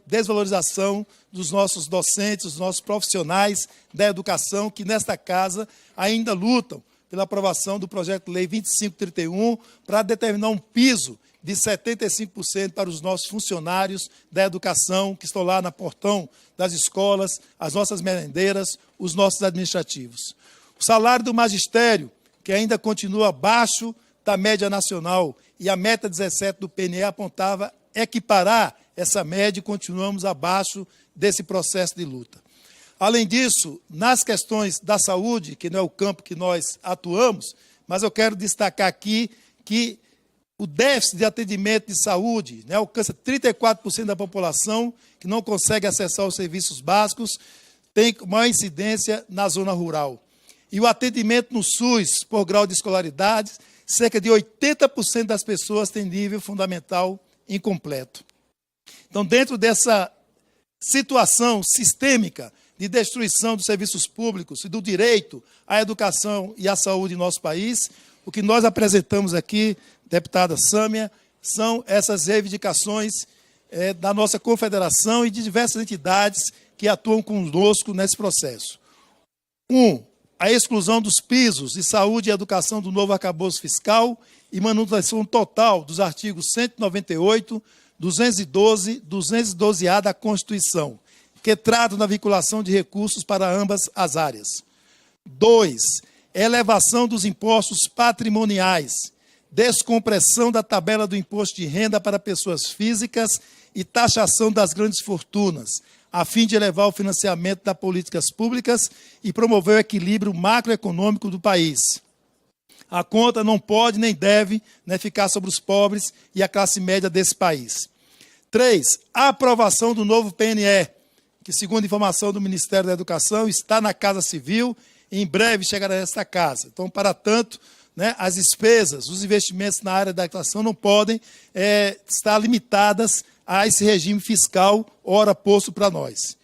desvalorização dos nossos docentes, dos nossos profissionais da educação, que nesta casa ainda lutam pela aprovação do projeto de lei 2531 para determinar um piso de 75% para os nossos funcionários da educação, que estão lá no portão das escolas, as nossas merendeiras, os nossos administrativos. O salário do magistério, que ainda continua abaixo da média nacional, e a meta 17 do PNE apontava equiparar essa média e continuamos abaixo desse processo de luta. Além disso, nas questões da saúde, que não é o campo que nós atuamos, mas eu quero destacar aqui que o déficit de atendimento de saúde, né, alcança 34% da população que não consegue acessar os serviços básicos, tem maior incidência na zona rural. E o atendimento no SUS, por grau de escolaridade, cerca de 80% das pessoas têm nível fundamental incompleto. Então, dentro dessa situação sistêmica de destruição dos serviços públicos e do direito à educação e à saúde em nosso país, o que nós apresentamos aqui, deputada Sâmia, são essas reivindicações da nossa confederação e de diversas entidades que atuam conosco nesse processo. A exclusão dos pisos de saúde e educação do novo arcabouço fiscal e manutenção total dos artigos 198, 212, 212-A da Constituição, que tratam da vinculação de recursos para ambas as áreas. 2. Elevação dos impostos patrimoniais, descompressão da tabela do imposto de renda para pessoas físicas e taxação das grandes fortunas, a fim de elevar o financiamento das políticas públicas e promover o equilíbrio macroeconômico do país. A conta não pode nem deve, né, ficar sobre os pobres e a classe média desse país. 3. A aprovação do novo PNE, que, segundo informação do Ministério da Educação, está na Casa Civil e em breve chegará a esta casa. Então, para tanto, né, as despesas, os investimentos na área da educação não podem estar limitadas a esse regime fiscal ora posto para nós.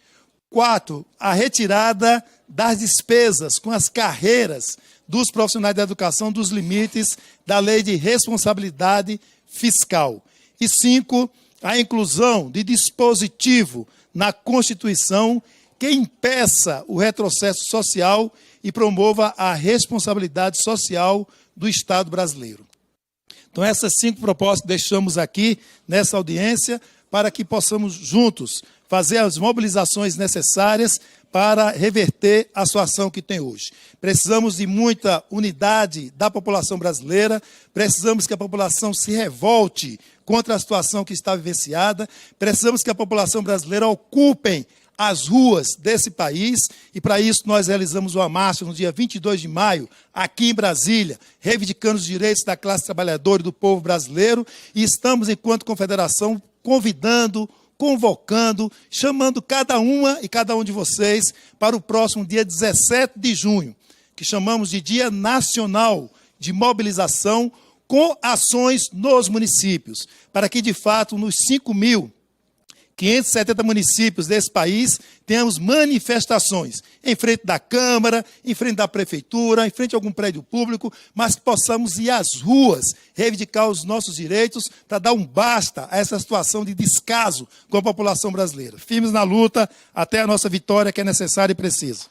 4, a retirada das despesas com as carreiras dos profissionais da educação dos limites da Lei de Responsabilidade Fiscal. E 5, a inclusão de dispositivo na Constituição que impeça o retrocesso social e promova a responsabilidade social do Estado brasileiro. Então, essas 5 propostas deixamos aqui nessa audiência para que possamos juntos fazer as mobilizações necessárias para reverter a situação que tem hoje. Precisamos de muita unidade da população brasileira, precisamos que a população se revolte contra a situação que está vivenciada, precisamos que a população brasileira ocupe as ruas desse país, e para isso nós realizamos uma marcha no dia 22 de maio, aqui em Brasília, reivindicando os direitos da classe trabalhadora e do povo brasileiro, e estamos, enquanto confederação, convidando, convocando, chamando cada uma e cada um de vocês para o próximo dia 17 de junho, que chamamos de Dia Nacional de Mobilização, com ações nos municípios, para que, de fato, nos 5.570 municípios desse país, tenhamos manifestações em frente da Câmara, em frente da Prefeitura, em frente a algum prédio público, mas que possamos ir às ruas, reivindicar os nossos direitos, para dar um basta a essa situação de descaso com a população brasileira. Firmes na luta, até a nossa vitória, que é necessária e precisa.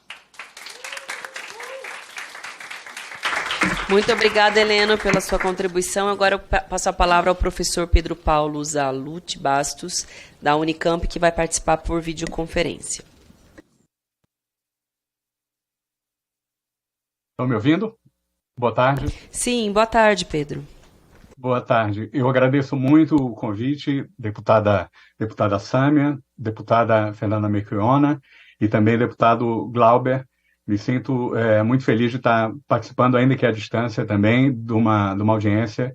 Muito obrigada, Heleno, pela sua contribuição. Agora eu passo a palavra ao professor Pedro Paulo Zalute Bastos, da Unicamp, que vai participar por videoconferência. Estão me ouvindo? Boa tarde. Sim, boa tarde, Pedro. Boa tarde. Eu agradeço muito o convite, deputada Sâmia, deputada Fernanda Melchiona e também deputado Glauber. Me sinto muito feliz de estar participando, ainda que à distância também, de uma audiência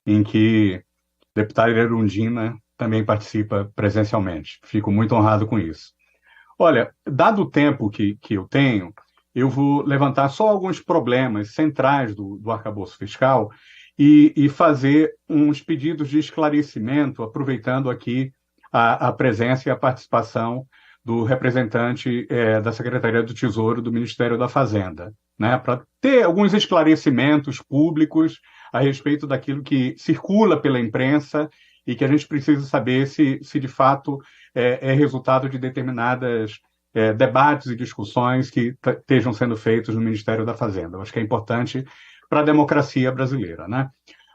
em que a deputada Erundina também participa presencialmente. Fico muito honrado com isso. Olha, dado o tempo que eu tenho, eu vou levantar só alguns problemas centrais do arcabouço fiscal e fazer uns pedidos de esclarecimento, aproveitando aqui a presença e a participação do representante da Secretaria do Tesouro do Ministério da Fazenda, né, para ter alguns esclarecimentos públicos a respeito daquilo que circula pela imprensa e que a gente precisa saber se de fato é resultado de determinadas debates e discussões que estejam sendo feitos no Ministério da Fazenda. Eu acho que é importante para a democracia brasileira, né?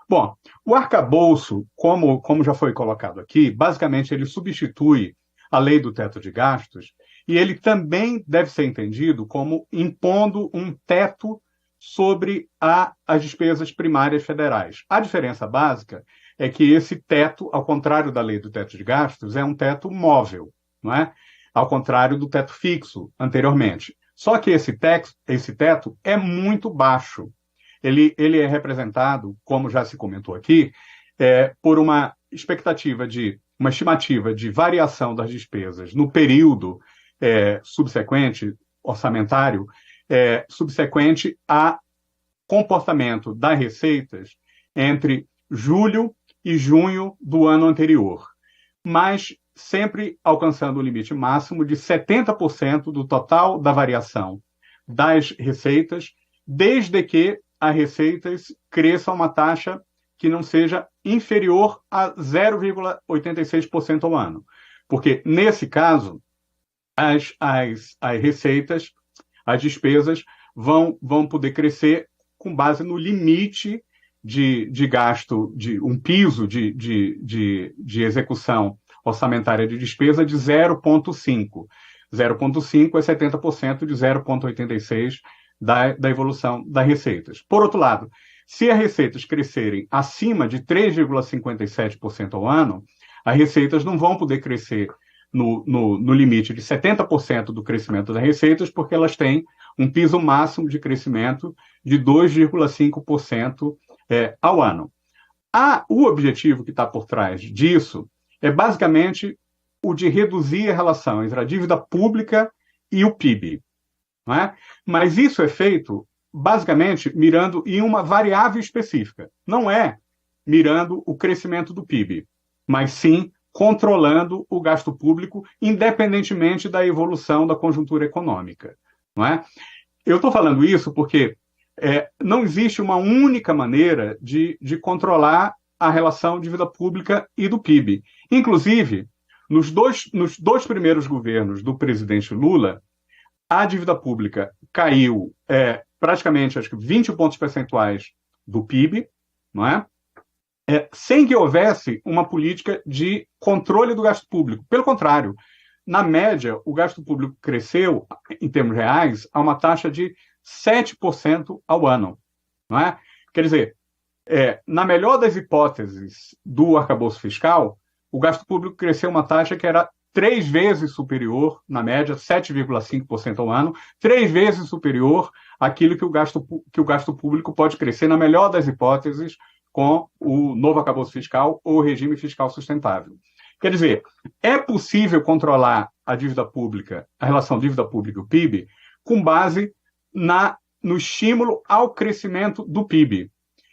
Bom, o arcabouço, como já foi colocado aqui, basicamente ele substitui a lei do teto de gastos, e ele também deve ser entendido como impondo um teto sobre as despesas primárias federais. A diferença básica é que esse teto, ao contrário da lei do teto de gastos, é um teto móvel, não é? Ao contrário do teto fixo anteriormente. Só que esse teto é muito baixo. Ele é representado, como já se comentou aqui, por uma estimativa de variação das despesas no período subsequente, orçamentário, subsequente a comportamento das receitas entre julho e junho do ano anterior, mas sempre alcançando o limite máximo de 70% do total da variação das receitas, desde que as receitas cresçam uma taxa que não seja inferior a 0,86% ao ano. Porque, nesse caso, as receitas, as despesas, vão poder crescer com base no limite de gasto, de um piso de execução orçamentária de despesa de 0,5. 0,5 é 70% de 0,86% da evolução das receitas. Por outro lado, se as receitas crescerem acima de 3,57% ao ano, as receitas não vão poder crescer no limite de 70% do crescimento das receitas, porque elas têm um piso máximo de crescimento de 2,5% ao ano. O objetivo que está por trás disso é basicamente o de reduzir a relação entre a dívida pública e o PIB. Não é? Mas isso é feito basicamente mirando em uma variável específica. Não é mirando o crescimento do PIB, mas sim controlando o gasto público, independentemente da evolução da conjuntura econômica. Não é? Eu estou falando isso porque não existe uma única maneira de controlar a relação dívida pública e do PIB. Inclusive, nos dois primeiros governos do presidente Lula, a dívida pública caiu praticamente, acho que 20 pontos percentuais do PIB, não é? Sem que houvesse uma política de controle do gasto público. Pelo contrário, na média, o gasto público cresceu, em termos reais, a uma taxa de 7% ao ano. Não é? Quer dizer, na melhor das hipóteses do arcabouço fiscal, o gasto público cresceu uma taxa que era 3 vezes superior, na média, 7,5% ao ano, 3 vezes superior àquilo que o gasto público pode crescer, na melhor das hipóteses, com o novo arcabouço fiscal ou o regime fiscal sustentável. Quer dizer, é possível controlar a dívida pública, a relação dívida pública e o PIB, com base no estímulo ao crescimento do PIB.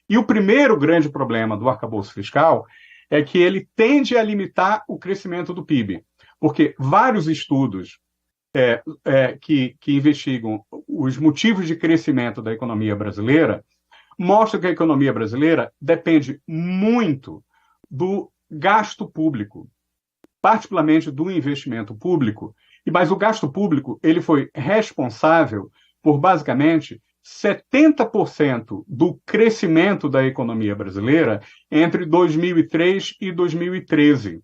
E o primeiro grande problema do arcabouço fiscal é que ele tende a limitar o crescimento do PIB, porque vários estudos que investigam os motivos de crescimento da economia brasileira mostram que a economia brasileira depende muito do gasto público, particularmente do investimento público, mas o gasto público ele foi responsável por, basicamente, 70% do crescimento da economia brasileira entre 2003 e 2013,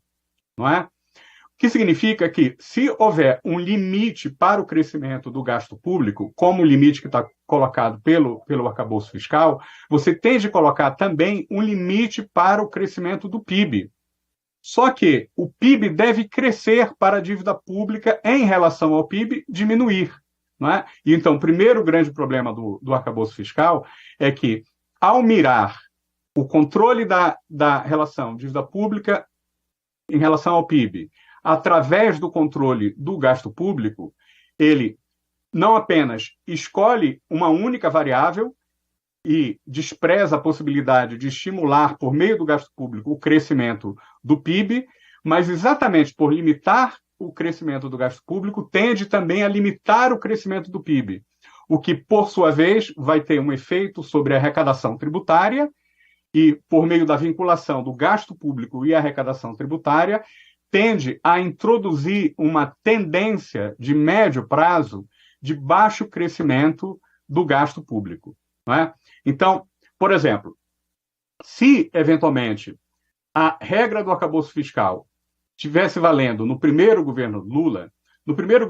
não é? O que significa que, se houver um limite para o crescimento do gasto público, como o limite que está colocado pelo arcabouço fiscal, você tem de colocar também um limite para o crescimento do PIB. Só que o PIB deve crescer para a dívida pública em relação ao PIB diminuir. Não é? E então, o primeiro grande problema do arcabouço fiscal é que, ao mirar o controle da relação dívida pública em relação ao PIB, através do controle do gasto público, ele não apenas escolhe uma única variável e despreza a possibilidade de estimular, por meio do gasto público, o crescimento do PIB, mas exatamente por limitar o crescimento do gasto público, tende também a limitar o crescimento do PIB, o que, por sua vez, vai ter um efeito sobre a arrecadação tributária e, por meio da vinculação do gasto público e a arrecadação tributária, tende a introduzir uma tendência de médio prazo de baixo crescimento do gasto público. Não é? Então, por exemplo, se, eventualmente, a regra do arcabouço fiscal tivesse valendo no primeiro governo Lula,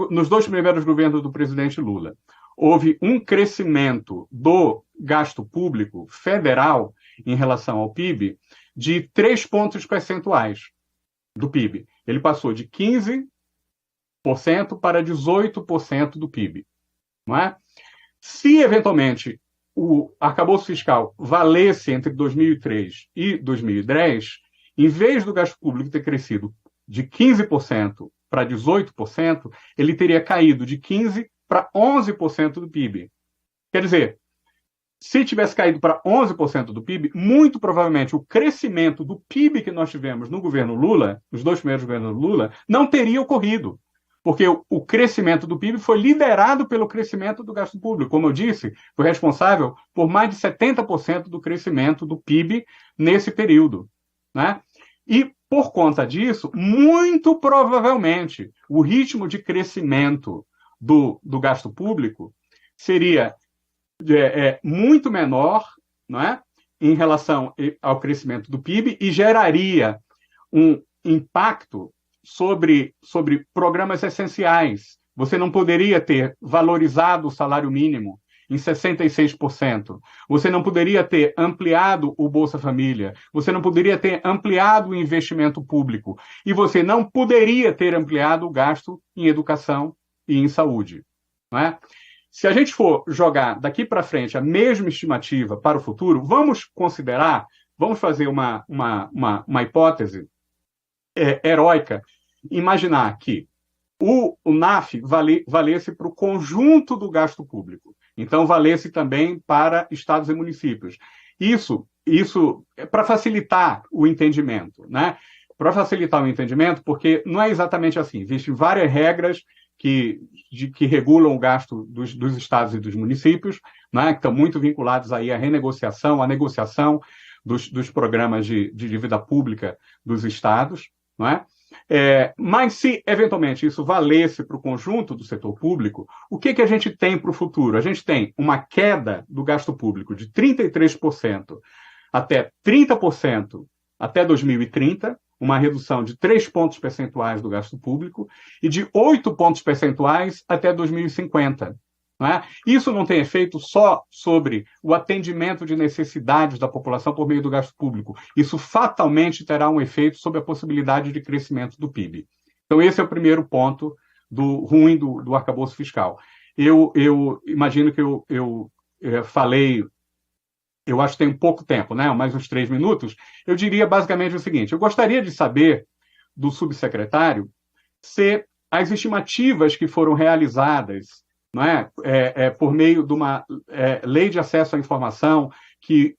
nos dois primeiros governos do presidente Lula, houve um crescimento do gasto público federal em relação ao PIB de 3 pontos percentuais do PIB. Ele passou de 15% para 18% do PIB. Não é? Se, eventualmente, o arcabouço fiscal valesse entre 2003 e 2010, em vez do gasto público ter crescido de 15% para 18%, ele teria caído de 15% para 11% do PIB. Quer dizer, se tivesse caído para 11% do PIB, muito provavelmente o crescimento do PIB que nós tivemos no governo Lula, nos dois primeiros governos Lula, não teria ocorrido. Porque o crescimento do PIB foi liderado pelo crescimento do gasto público. Como eu disse, foi responsável por mais de 70% do crescimento do PIB nesse período. Né? E, por conta disso, muito provavelmente, o ritmo de crescimento do gasto público seria muito menor, não é? Em relação ao crescimento do PIB e geraria um impacto sobre programas essenciais. Você não poderia ter valorizado o salário mínimo em 66%. Você não poderia ter ampliado o Bolsa Família. Você não poderia ter ampliado o investimento público. E você não poderia ter ampliado o gasto em educação e em saúde. Não é? Se a gente for jogar daqui para frente a mesma estimativa para o futuro, vamos fazer uma hipótese heróica, imaginar que o NAF valesse para o conjunto do gasto público. Então, valesse também para estados e municípios. Isso é para facilitar o entendimento, né? para facilitar o entendimento, porque não é exatamente assim. Existem várias regras que regulam o gasto dos estados e dos municípios, né, que estão muito vinculados aí à renegociação, à negociação dos programas de dívida pública dos estados, não é? Mas se, eventualmente, isso valesse para o conjunto do setor público, o que a gente tem para o futuro? A gente tem uma queda do gasto público de 33% até 30% até 2030, uma redução de 3 pontos percentuais do gasto público e de 8 pontos percentuais até 2050. Não é? Isso não tem efeito só sobre o atendimento de necessidades da população por meio do gasto público. Isso fatalmente terá um efeito sobre a possibilidade de crescimento do PIB. Então, esse é o primeiro ponto ruim do arcabouço fiscal. Eu imagino que eu falei, eu acho que tem pouco tempo, né? Mais uns 3 minutos. Eu diria basicamente o seguinte: eu gostaria de saber do subsecretário se as estimativas que foram realizadas, não é? Por meio de uma lei de acesso à informação que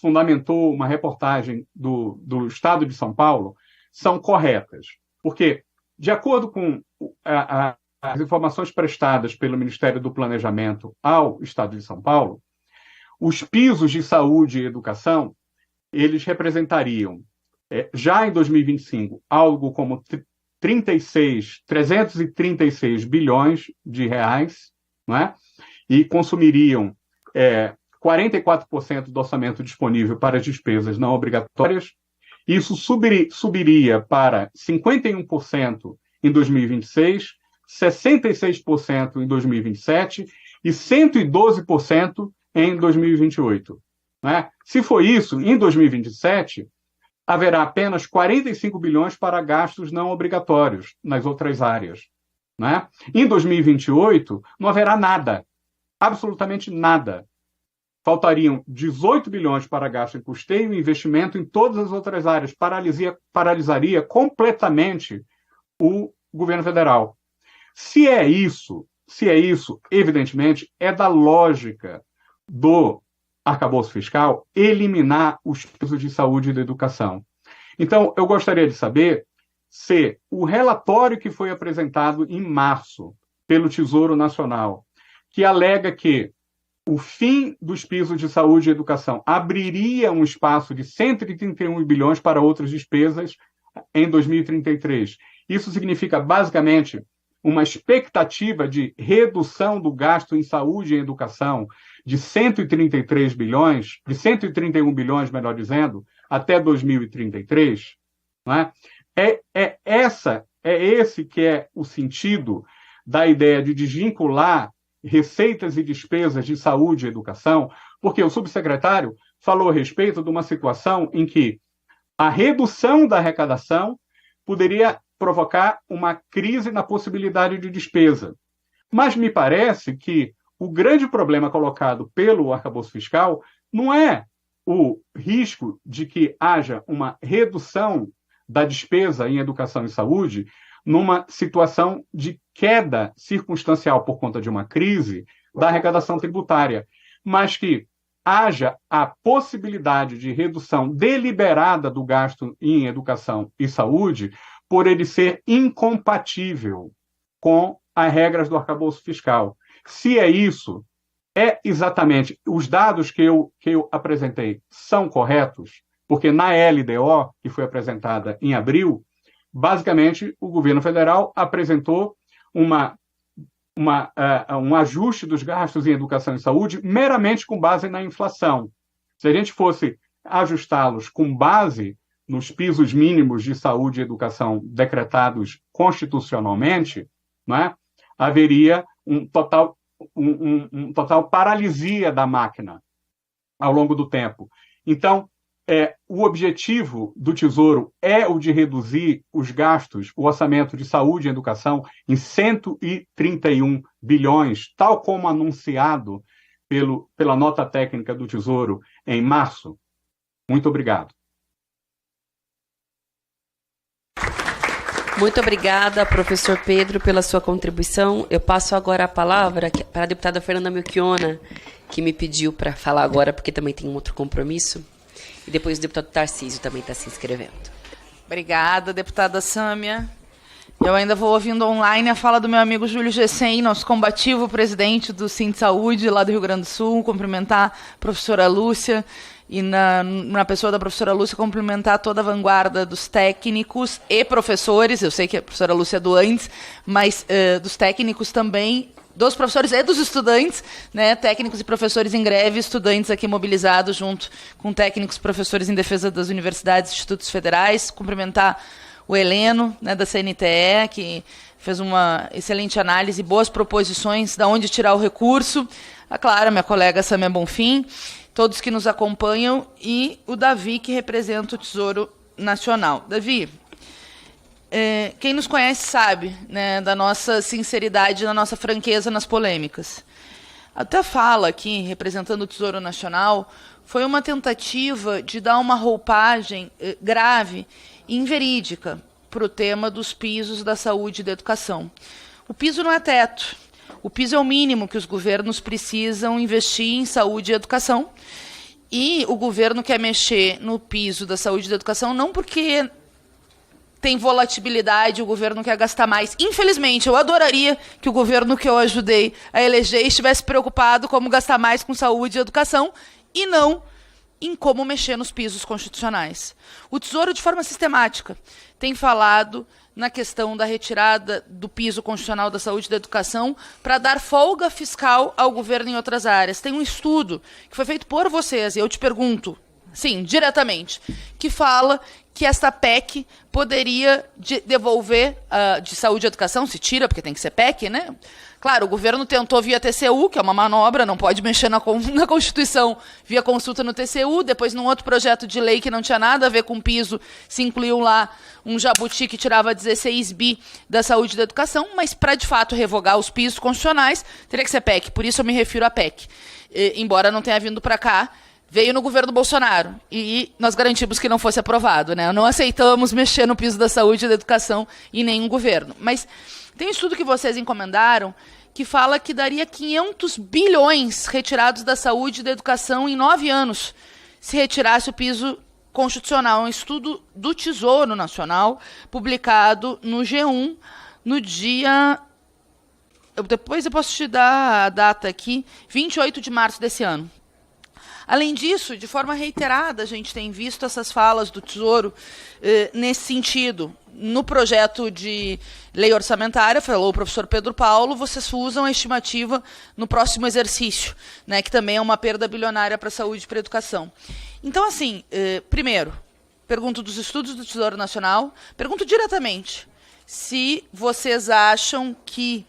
fundamentou uma reportagem do Estado de São Paulo, são corretas. Porque, de acordo com as informações prestadas pelo Ministério do Planejamento ao Estado de São Paulo, os pisos de saúde e educação, eles representariam, já em 2025, algo como 336 bilhões de reais, não é? E consumiriam 44% do orçamento disponível para despesas não obrigatórias. Isso subiria para 51% em 2026, 66% em 2027 e 112% em 2028. Não é? Se for isso, em 2027, haverá apenas 45 bilhões para gastos não obrigatórios nas outras áreas. Não é? Em 2028, não haverá nada, absolutamente nada. Faltariam 18 bilhões para gasto em custeio e investimento em todas as outras áreas. Paralisaria completamente o governo federal. Se é isso, evidentemente, é da lógica do arcabouço fiscal eliminar os pisos de saúde e da educação. Então, eu gostaria de saber se o relatório que foi apresentado em março pelo Tesouro Nacional, que alega que o fim dos pisos de saúde e educação abriria um espaço de 131 bilhões para outras despesas em 2033. Isso significa, basicamente, uma expectativa de redução do gasto em saúde e educação de 133 bilhões, de 131 bilhões, melhor dizendo, até 2033, não é? Esse que é o sentido da ideia de desvincular receitas e despesas de saúde e educação, porque o subsecretário falou a respeito de uma situação em que a redução da arrecadação poderia provocar uma crise na possibilidade de despesa. Mas me parece que o grande problema colocado pelo arcabouço fiscal não é o risco de que haja uma redução da despesa em educação e saúde numa situação de queda circunstancial por conta de uma crise da arrecadação tributária, mas que haja a possibilidade de redução deliberada do gasto em educação e saúde por ele ser incompatível com as regras do arcabouço fiscal. Se é isso, é exatamente, os dados que eu apresentei são corretos, porque na LDO, que foi apresentada em abril, basicamente o governo federal apresentou um ajuste dos gastos em educação e saúde meramente com base na inflação. Se a gente fosse ajustá-los com base nos pisos mínimos de saúde e educação decretados constitucionalmente, não é? Haveria um total paralisia da máquina ao longo do tempo. Então, o objetivo do Tesouro é o de reduzir os gastos, o orçamento de saúde e educação em 131 bilhões, tal como anunciado pela nota técnica do Tesouro em março. Muito obrigado. Muito obrigada, professor Pedro, pela sua contribuição. Eu passo agora a palavra para a deputada Fernanda Melchiona, que me pediu para falar agora, porque também tem um outro compromisso. E depois o deputado Tarcísio também está se inscrevendo. Obrigada, deputada Sâmia. Eu ainda vou ouvindo online a fala do meu amigo Júlio Gessen, nosso combativo presidente do Sindsaúde, lá do Rio Grande do Sul, cumprimentar a professora Lúcia e, na pessoa da professora Lúcia, cumprimentar toda a vanguarda dos técnicos e professores. Eu sei que a professora Lúcia é do antes, mas dos técnicos também, dos professores e dos estudantes, né, técnicos e professores em greve, estudantes aqui mobilizados junto com técnicos e professores em defesa das universidades e institutos federais. Cumprimentar o Heleno, né, da CNTE, que fez uma excelente análise, boas proposições de onde tirar o recurso. A Clara, minha colega Sâmia Bonfim, todos que nos acompanham, e o Davi, que representa o Tesouro Nacional. Davi, quem nos conhece sabe, né, da nossa sinceridade, da nossa franqueza nas polêmicas. Até a fala aqui, representando o Tesouro Nacional, foi uma tentativa de dar uma roupagem grave e inverídica para o tema dos pisos da saúde e da educação. O piso não é teto. O piso é o mínimo que os governos precisam investir em saúde e educação. E o governo quer mexer no piso da saúde e da educação não porque tem volatilidade, o governo quer gastar mais. Infelizmente, eu adoraria que o governo que eu ajudei a eleger estivesse preocupado como gastar mais com saúde e educação e não em como mexer nos pisos constitucionais. O Tesouro, de forma sistemática, tem falado na questão da retirada do piso constitucional da saúde e da educação para dar folga fiscal ao governo em outras áreas. Tem um estudo que foi feito por vocês, e eu te pergunto, sim, diretamente, que fala que esta PEC poderia devolver de saúde e educação, se tira, porque tem que ser PEC, né? Claro, o governo tentou via TCU, que é uma manobra, não pode mexer na Constituição via consulta no TCU, depois num outro projeto de lei que não tinha nada a ver com piso, se incluiu lá um jabuti que tirava 16 bi da saúde e da educação, mas para, de fato, revogar os pisos constitucionais, teria que ser PEC, por isso eu me refiro à PEC. Embora não tenha vindo para cá, veio no governo Bolsonaro e nós garantimos que não fosse aprovado, né? Não aceitamos mexer no piso da saúde e da educação em nenhum governo. Mas tem um estudo que vocês encomendaram que fala que daria 500 bilhões retirados da saúde e da educação em 9 anos, se retirasse o piso constitucional. Um estudo do Tesouro Nacional, publicado no G1, no dia... Depois eu posso te dar a data aqui, 28 de março desse ano. Além disso, de forma reiterada, a gente tem visto essas falas do Tesouro nesse sentido. No projeto de lei orçamentária, falou o professor Pedro Paulo, vocês usam a estimativa no próximo exercício, né, que também é uma perda bilionária para a saúde e para a educação. Então, assim, primeiro, pergunto dos estudos do Tesouro Nacional, pergunto diretamente se vocês acham que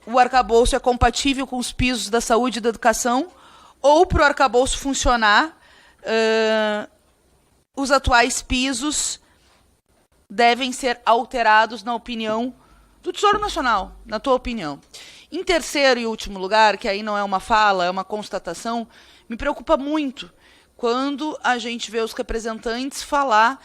o arcabouço é compatível com os pisos da saúde e da educação, ou para o arcabouço funcionar, os atuais pisos devem ser alterados na opinião do Tesouro Nacional, na tua opinião. Em terceiro e último lugar, que aí não é uma fala, é uma constatação, me preocupa muito quando a gente vê os representantes falar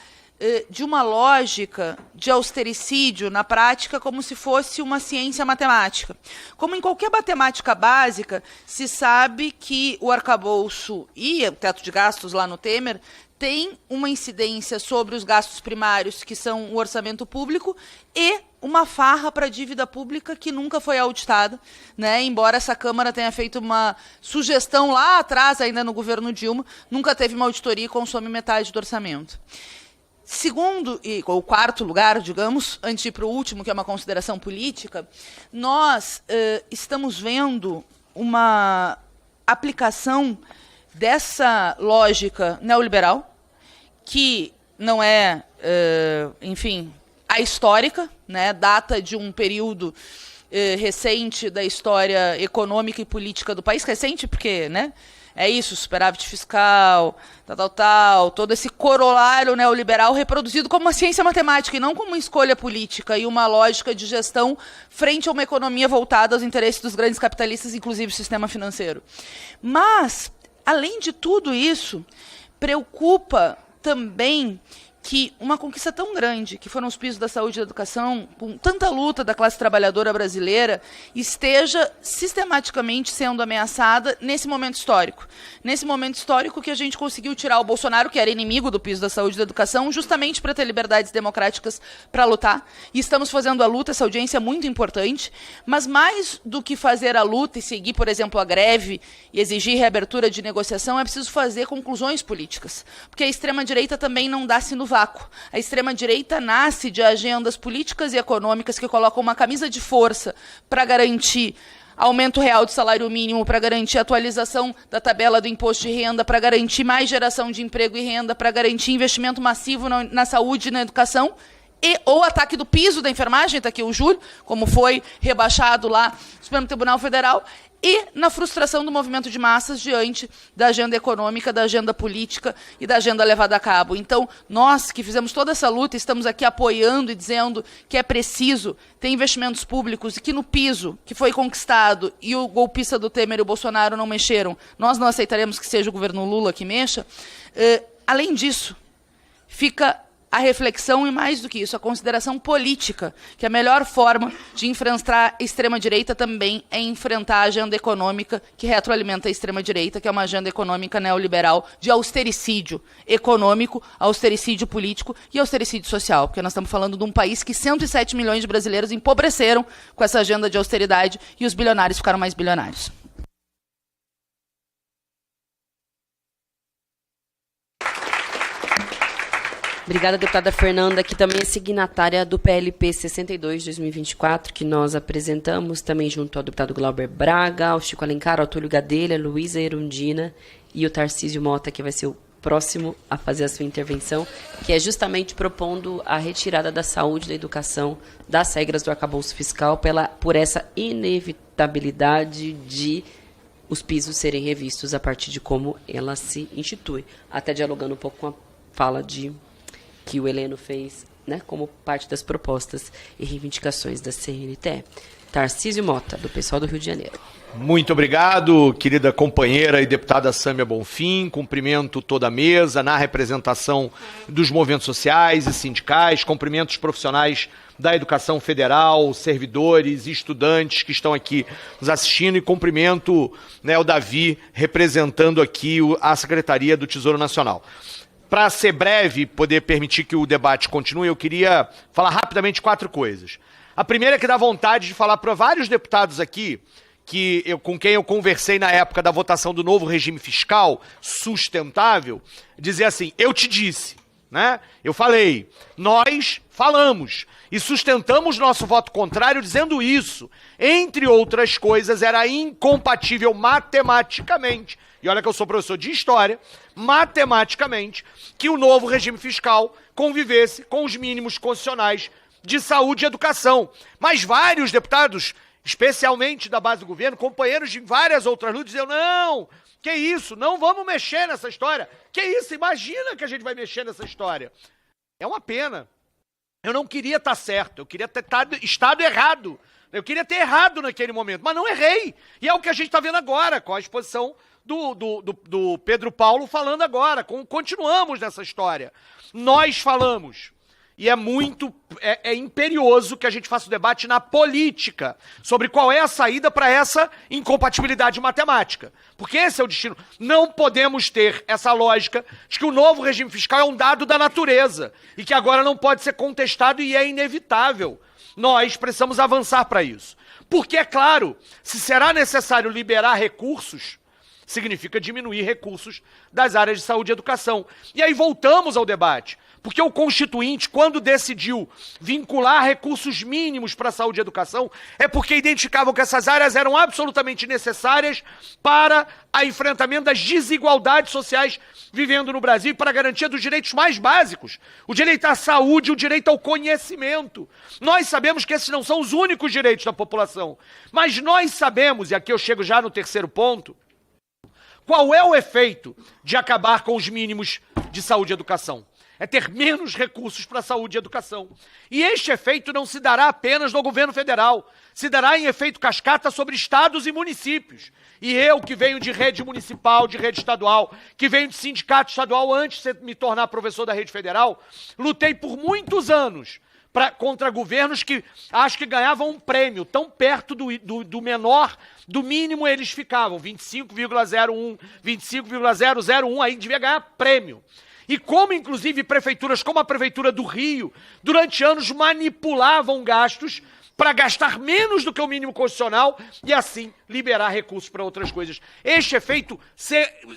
de uma lógica de austericídio na prática como se fosse uma ciência matemática. Como em qualquer matemática básica, se sabe que o arcabouço e o teto de gastos lá no Temer tem uma incidência sobre os gastos primários, que são o orçamento público, e uma farra para a dívida pública que nunca foi auditada, né? Embora essa Câmara tenha feito uma sugestão lá atrás, ainda no governo Dilma, nunca teve uma auditoria e consome metade do orçamento. Segundo, ou quarto lugar, digamos, antes de ir para o último, que é uma consideração política, nós estamos vendo uma aplicação dessa lógica neoliberal, que não é, enfim, a histórica, né, data de um período recente da história econômica e política do país, recente porque, né, é isso, superávit fiscal, todo esse corolário neoliberal reproduzido como uma ciência matemática e não como uma escolha política e uma lógica de gestão frente a uma economia voltada aos interesses dos grandes capitalistas, inclusive o sistema financeiro. Mas, além de tudo isso, preocupa também que uma conquista tão grande, que foram os pisos da saúde e da educação, com tanta luta da classe trabalhadora brasileira, esteja sistematicamente sendo ameaçada nesse momento histórico. Nesse momento histórico que a gente conseguiu tirar o Bolsonaro, que era inimigo do piso da saúde e da educação, justamente para ter liberdades democráticas para lutar. E estamos fazendo a luta, essa audiência é muito importante, mas mais do que fazer a luta e seguir, por exemplo, a greve e exigir reabertura de negociação, é preciso fazer conclusões políticas. Porque a extrema-direita também não dá-se no vácuo. A extrema-direita nasce de agendas políticas e econômicas que colocam uma camisa de força para garantir aumento real do salário mínimo, para garantir a atualização da tabela do imposto de renda, para garantir mais geração de emprego e renda, para garantir investimento massivo na saúde e na educação, ou ataque do piso da enfermagem, está aqui o Júlio, como foi rebaixado lá no Supremo Tribunal Federal, e na frustração do movimento de massas diante da agenda econômica, da agenda política e da agenda levada a cabo. Então, nós que fizemos toda essa luta, estamos aqui apoiando e dizendo que é preciso ter investimentos públicos e que no piso que foi conquistado e o golpista do Temer e o Bolsonaro não mexeram, nós não aceitaremos que seja o governo Lula que mexa. Além disso, fica a reflexão e, mais do que isso, a consideração política, que a melhor forma de enfrentar a extrema-direita também é enfrentar a agenda econômica que retroalimenta a extrema-direita, que é uma agenda econômica neoliberal de austericídio econômico, austericídio político e austericídio social, porque nós estamos falando de um país que 107 milhões de brasileiros empobreceram com essa agenda de austeridade e os bilionários ficaram mais bilionários. Obrigada, deputada Fernanda, que também é signatária do PLP 62 de 2024, que nós apresentamos também junto ao deputado Glauber Braga, ao Chico Alencar, ao Túlio Gadelha, Luísa Erundina e o Tarcísio Mota, que vai ser o próximo a fazer a sua intervenção, que é justamente propondo a retirada da saúde e da educação das regras do arcabouço fiscal por essa inevitabilidade de os pisos serem revistos a partir de como ela se institui. Até dialogando um pouco com a fala que o Heleno fez, né, como parte das propostas e reivindicações da CNTE. Tarcísio Mota, do pessoal do Rio de Janeiro. Muito obrigado, querida companheira e deputada Sâmia Bonfim. Cumprimento toda a mesa na representação dos movimentos sociais e sindicais. Cumprimento os profissionais da educação federal, servidores e estudantes que estão aqui nos assistindo. E cumprimento, né, o Davi, representando aqui a Secretaria do Tesouro Nacional. Para ser breve e poder permitir que o debate continue, eu queria falar rapidamente 4 coisas. A primeira é que dá vontade de falar para vários deputados aqui, com quem eu conversei na época da votação do novo regime fiscal sustentável, dizer assim, eu te disse, né? Eu falei, nós falamos e sustentamos nosso voto contrário dizendo isso. Entre outras coisas, era incompatível matematicamente, e olha que eu sou professor de história, matematicamente, que o novo regime fiscal convivesse com os mínimos constitucionais de saúde e educação. Mas vários deputados, especialmente da base do governo, companheiros de várias outras lutas, diziam, não, que isso, não vamos mexer nessa história. Que isso, imagina que a gente vai mexer nessa história. É uma pena. Eu não queria estar certo, eu queria ter estado errado. Eu queria ter errado naquele momento, mas não errei. E é o que a gente está vendo agora, com a exposição do Pedro Paulo falando agora. Continuamos nessa história. Nós falamos. E é imperioso que a gente faça o debate na política sobre qual é a saída para essa incompatibilidade matemática. Porque esse é o destino. Não podemos ter essa lógica de que o novo regime fiscal é um dado da natureza e que agora não pode ser contestado e é inevitável. Nós precisamos avançar para isso. Porque, é claro, se será necessário liberar recursos, significa diminuir recursos das áreas de saúde e educação. E aí voltamos ao debate. Porque o Constituinte, quando decidiu vincular recursos mínimos para a saúde e educação, é porque identificavam que essas áreas eram absolutamente necessárias para o enfrentamento das desigualdades sociais vivendo no Brasil e para a garantia dos direitos mais básicos. O direito à saúde, o direito ao conhecimento. Nós sabemos que esses não são os únicos direitos da população. Mas nós sabemos, e aqui eu chego já no terceiro ponto, qual é o efeito de acabar com os mínimos de saúde e educação. é ter menos recursos para a saúde e educação. E este efeito não se dará apenas no governo federal, se dará em efeito cascata sobre estados e municípios. E eu, que venho de rede municipal, de rede estadual, que venho de sindicato estadual antes de me tornar professor da rede federal, lutei por muitos anos contra governos que acho que ganhavam um prêmio, tão perto do menor, do mínimo eles ficavam, 25,01, 25,001, aí devia ganhar prêmio. E como, inclusive, prefeituras como a Prefeitura do Rio, durante anos manipulavam gastos para gastar menos do que o mínimo constitucional e, assim, liberar recursos para outras coisas. Este efeito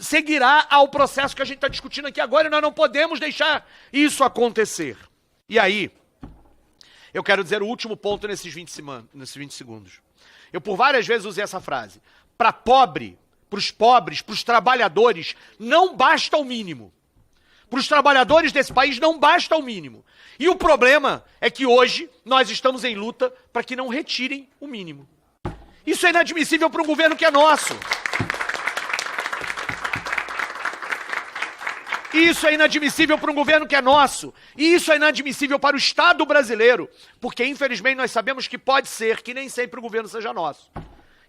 seguirá ao processo que a gente está discutindo aqui agora e nós não podemos deixar isso acontecer. E aí, eu quero dizer o último ponto nesses 20 segundos. Eu, por várias vezes, usei essa frase. Para os pobres, para os trabalhadores, não basta o mínimo. Para os trabalhadores desse país, não basta o mínimo. E o problema é que hoje nós estamos em luta para que não retirem o mínimo. Isso é inadmissível para um governo que é nosso. Isso é inadmissível para um governo que é nosso. E isso é inadmissível para o Estado brasileiro. Porque, infelizmente, nós sabemos que pode ser que nem sempre o governo seja nosso.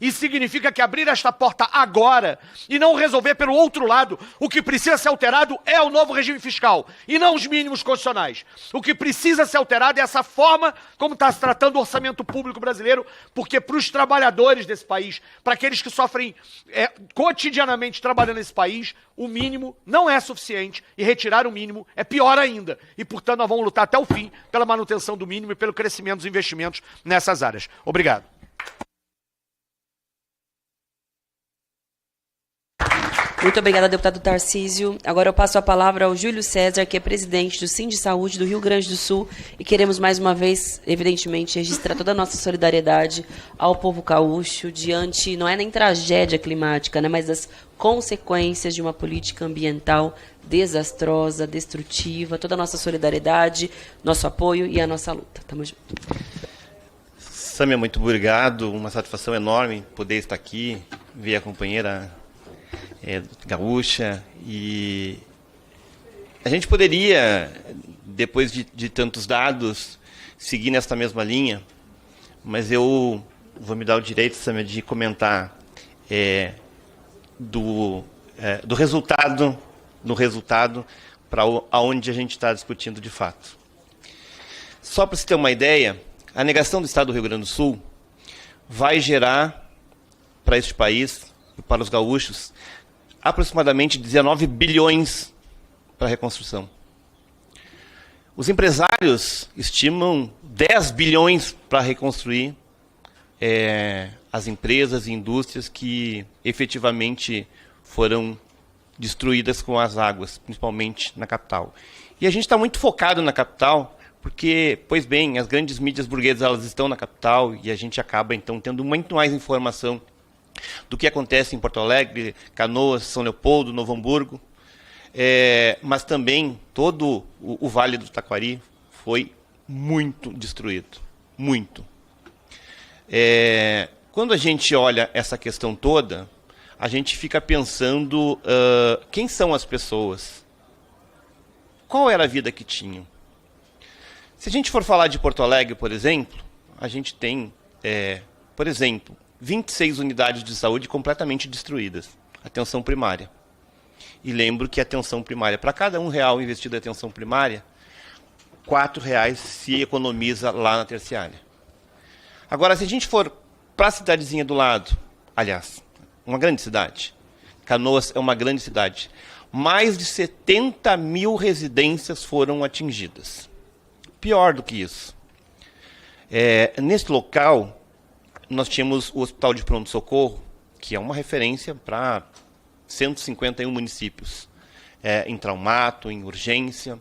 Isso significa que abrir esta porta agora e não resolver pelo outro lado, o que precisa ser alterado é o novo regime fiscal e não os mínimos constitucionais. O que precisa ser alterado é essa forma como está se tratando o orçamento público brasileiro, porque para os trabalhadores desse país, para aqueles que sofrem cotidianamente trabalhando nesse país, o mínimo não é suficiente e retirar o mínimo é pior ainda. E, portanto, nós vamos lutar até o fim pela manutenção do mínimo e pelo crescimento dos investimentos nessas áreas. Obrigado. Muito obrigada, deputado Tarcísio. Agora eu passo a palavra ao Júlio César, que é presidente do Sindisaúde do Rio Grande do Sul, e queremos mais uma vez, evidentemente, registrar toda a nossa solidariedade ao povo gaúcho diante, não é nem tragédia climática, né, mas das consequências de uma política ambiental desastrosa, destrutiva. Toda a nossa solidariedade, nosso apoio e a nossa luta. Tamo junto. Sâmia, muito obrigado. Uma satisfação enorme poder estar aqui, ver a companheira gaúcha, e a gente poderia, depois de tantos dados, seguir nesta mesma linha, mas eu vou me dar o direito, Sâmia, de comentar do resultado para aonde a gente está discutindo de fato. Só para você ter uma ideia, a negação do Estado do Rio Grande do Sul vai gerar para este país e para os gaúchos aproximadamente 19 bilhões para a reconstrução. Os empresários estimam 10 bilhões para reconstruir as empresas e indústrias que efetivamente foram destruídas com as águas, principalmente na capital. E a gente está muito focado na capital, porque, pois bem, as grandes mídias burguesas elas estão na capital e a gente acaba, então, tendo muito mais informação do que acontece em Porto Alegre, Canoas, São Leopoldo, Novo Hamburgo, mas também todo o Vale do Taquari foi muito destruído, muito. Quando a gente olha essa questão toda, a gente fica pensando quem são as pessoas, qual era a vida que tinham. Se a gente for falar de Porto Alegre, por exemplo, a gente tem, por exemplo, 26 unidades de saúde completamente destruídas. Atenção primária. E lembro que a atenção primária, para cada R$1 investido em atenção primária, R$4 se economiza lá na terciária. Agora, se a gente for para a cidadezinha do lado, aliás, uma grande cidade, Canoas é uma grande cidade, mais de 70 mil residências foram atingidas. Pior do que isso. Nesse local, nós tínhamos o Hospital de Pronto-Socorro, que é uma referência para 151 municípios, em traumato, em urgência.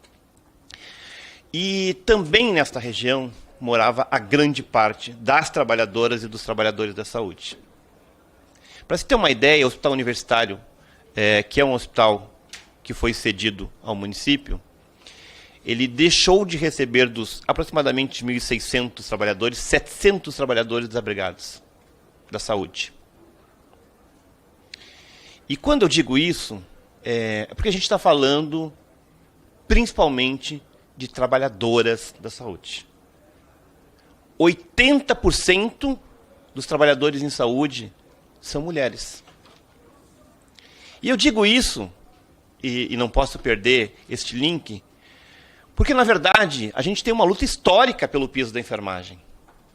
E também nesta região morava a grande parte das trabalhadoras e dos trabalhadores da saúde. Para se ter uma ideia, o Hospital Universitário, que é um hospital que foi cedido ao município, ele deixou de receber dos aproximadamente 1.600 trabalhadores, 700 trabalhadores desabrigados da saúde. E quando eu digo isso, é porque a gente está falando principalmente de trabalhadoras da saúde. 80% dos trabalhadores em saúde são mulheres. E eu digo isso, e não posso perder este link, porque, na verdade, a gente tem uma luta histórica pelo piso da enfermagem.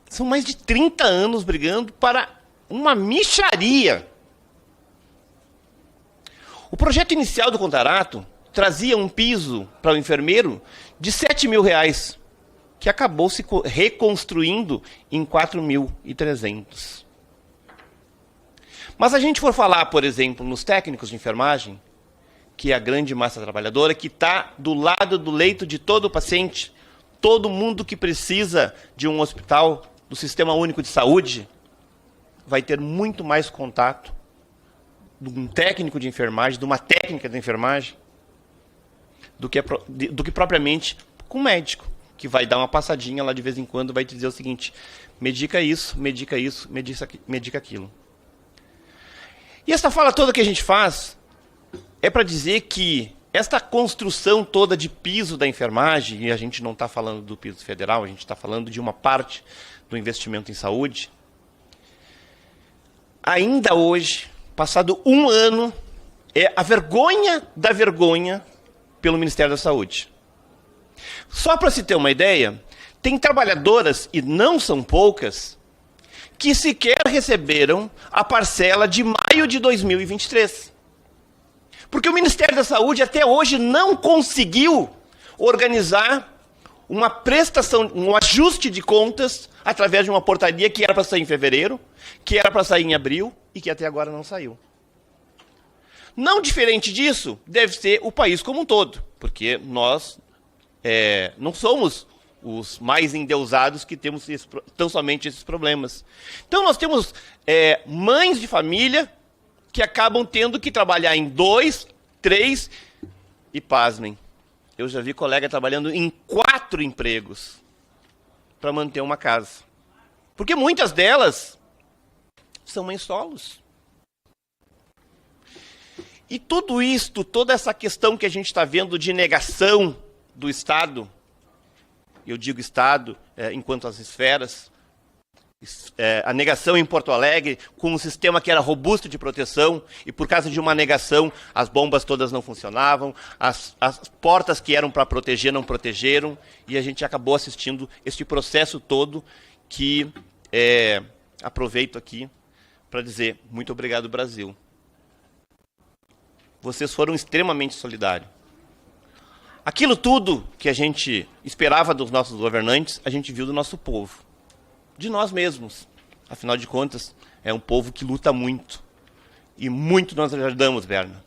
São mais de 30 anos brigando para uma mixaria. O projeto inicial do contrato trazia um piso para o enfermeiro de R$7 mil, que acabou se reconstruindo em 4.300. Mas se a gente for falar, por exemplo, nos técnicos de enfermagem, que é a grande massa trabalhadora, que está do lado do leito de todo paciente, todo mundo que precisa de um hospital, do Sistema Único de Saúde, vai ter muito mais contato de um técnico de enfermagem, de uma técnica de enfermagem, do que propriamente com um médico, que vai dar uma passadinha lá de vez em quando, vai te dizer o seguinte: medica isso, medica aquilo. E essa fala toda que a gente faz é para dizer que esta construção toda de piso da enfermagem, e a gente não está falando do piso federal, a gente está falando de uma parte do investimento em saúde, ainda hoje, passado um ano, é a vergonha da vergonha pelo Ministério da Saúde. Só para se ter uma ideia, tem trabalhadoras, e não são poucas, que sequer receberam a parcela de maio de 2023. Porque o Ministério da Saúde até hoje não conseguiu organizar uma prestação, um ajuste de contas através de uma portaria que era para sair em fevereiro, que era para sair em abril e que até agora não saiu. Não diferente disso, deve ser o país como um todo, porque nós não somos os mais endeusados que temos tão somente esses problemas. Então nós temos mães de família que acabam tendo que trabalhar em 2, 3 e, pasmem, eu já vi colega trabalhando em 4 empregos para manter uma casa. Porque muitas delas são mães solos. E tudo isto, toda essa questão que a gente está vendo de negação do Estado, eu digo Estado enquanto as esferas, a negação em Porto Alegre, com um sistema que era robusto de proteção, e por causa de uma negação, as bombas todas não funcionavam, as portas que eram para proteger não protegeram, e a gente acabou assistindo este processo todo que aproveito aqui para dizer muito obrigado, Brasil. Vocês foram extremamente solidários. Aquilo tudo que a gente esperava dos nossos governantes, a gente viu do nosso povo. De nós mesmos. Afinal de contas, é um povo que luta muito. E muito nós ajudamos, Berna.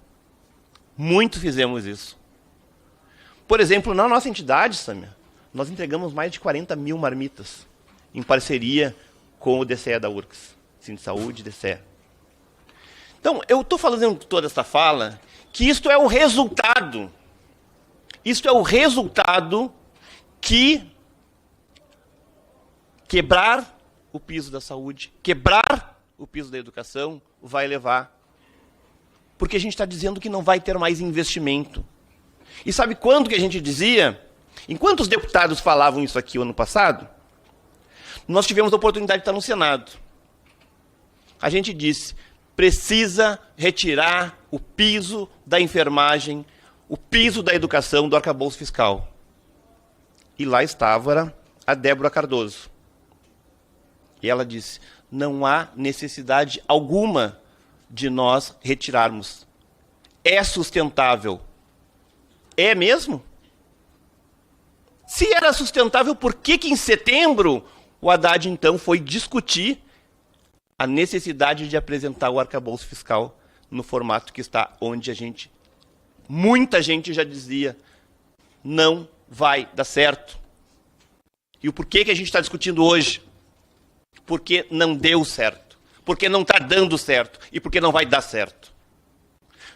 Muito fizemos isso. Por exemplo, na nossa entidade, Sâmia, nós entregamos mais de 40 mil marmitas, em parceria com o DCE da URCS, Cinto Saúde, DCE. Então, eu estou falando toda essa fala, que isto é o resultado. Isto é o resultado que quebrar o piso da saúde, quebrar o piso da educação, vai levar. Porque a gente está dizendo que não vai ter mais investimento. E sabe quando que a gente dizia? Enquanto os deputados falavam isso aqui o ano passado, nós tivemos a oportunidade de estar no Senado. A gente disse, precisa retirar o piso da enfermagem, o piso da educação do arcabouço fiscal. E lá estava a Débora Cardoso. E ela disse, não há necessidade alguma de nós retirarmos. É sustentável. É mesmo? Se era sustentável, por que em setembro o Haddad, então, foi discutir a necessidade de apresentar o arcabouço fiscal no formato que está, onde muita gente já dizia, não vai dar certo. E o porquê que a gente está discutindo hoje? Porque não deu certo, porque não está dando certo e porque não vai dar certo.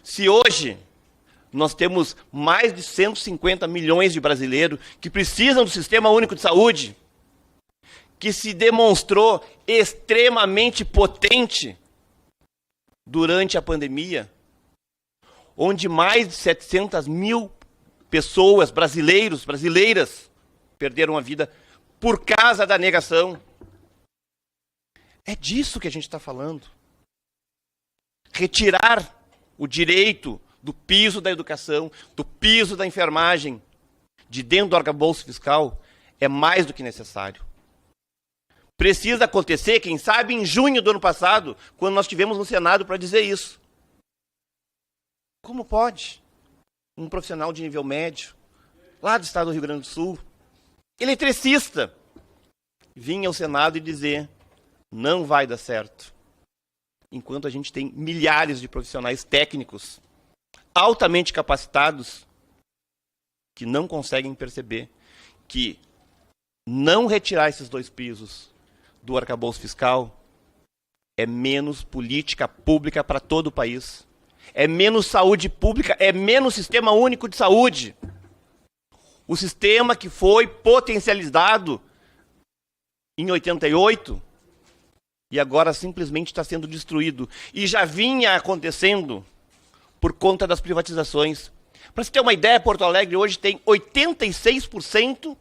Se hoje nós temos mais de 150 milhões de brasileiros que precisam do Sistema Único de Saúde, que se demonstrou extremamente potente durante a pandemia, onde mais de 700 mil pessoas, brasileiros, brasileiras, perderam a vida por causa da negação. É disso que a gente está falando. Retirar o direito do piso da educação, do piso da enfermagem, de dentro do arcabouço fiscal, é mais do que necessário. Precisa acontecer, quem sabe, em junho do ano passado, quando nós tivemos no Senado para dizer isso. Como pode um profissional de nível médio, lá do estado do Rio Grande do Sul, eletricista, vir ao Senado e dizer: não vai dar certo, enquanto a gente tem milhares de profissionais técnicos altamente capacitados que não conseguem perceber que não retirar esses 2 pisos do arcabouço fiscal é menos política pública para todo o país, é menos saúde pública, é menos sistema único de saúde. O sistema que foi potencializado em 88 e agora simplesmente está sendo destruído. E já vinha acontecendo por conta das privatizações. Para você ter uma ideia, Porto Alegre hoje tem 86%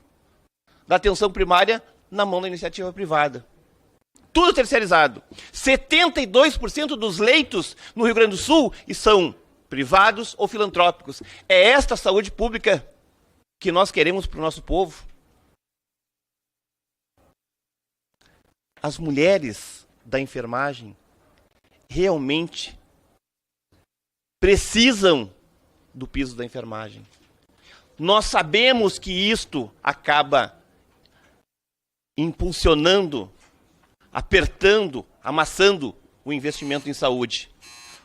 da atenção primária na mão da iniciativa privada. Tudo terceirizado. 72% dos leitos no Rio Grande do Sul são privados ou filantrópicos. É esta saúde pública que nós queremos para o nosso povo? As mulheres da enfermagem realmente precisam do piso da enfermagem. Nós sabemos que isto acaba impulsionando, apertando, amassando o investimento em saúde.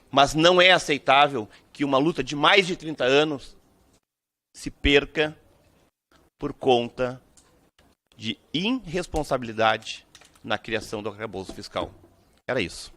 Mas não é aceitável que uma luta de mais de 30 anos se perca por conta de irresponsabilidade na criação do arcabouço fiscal. Era isso.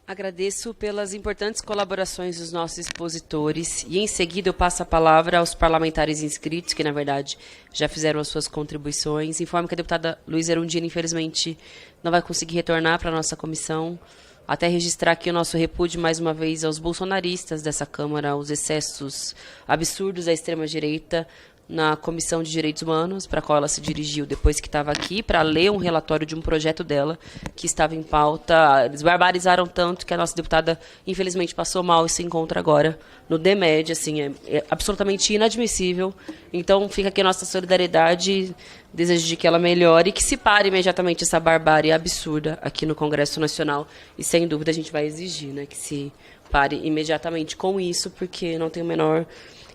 Agradeço pelas importantes colaborações dos nossos expositores e, em seguida, eu passo a palavra aos parlamentares inscritos, que, na verdade, já fizeram as suas contribuições. Informo que a deputada Luísa Erundina, infelizmente, não vai conseguir retornar para a nossa comissão. Até registrar aqui o nosso repúdio, mais uma vez, aos bolsonaristas dessa Câmara, aos excessos absurdos da extrema-direita na Comissão de Direitos Humanos, para a qual ela se dirigiu depois que estava aqui, para ler um relatório de um projeto dela que estava em pauta. Eles barbarizaram tanto que a nossa deputada, infelizmente, passou mal e se encontra agora no DEMED. Assim, é absolutamente inadmissível. Então, fica aqui a nossa solidariedade, desejo de que ela melhore e que se pare imediatamente essa barbárie absurda aqui no Congresso Nacional. E, sem dúvida, a gente vai exigir, né, que se pare imediatamente com isso, porque não tem o menor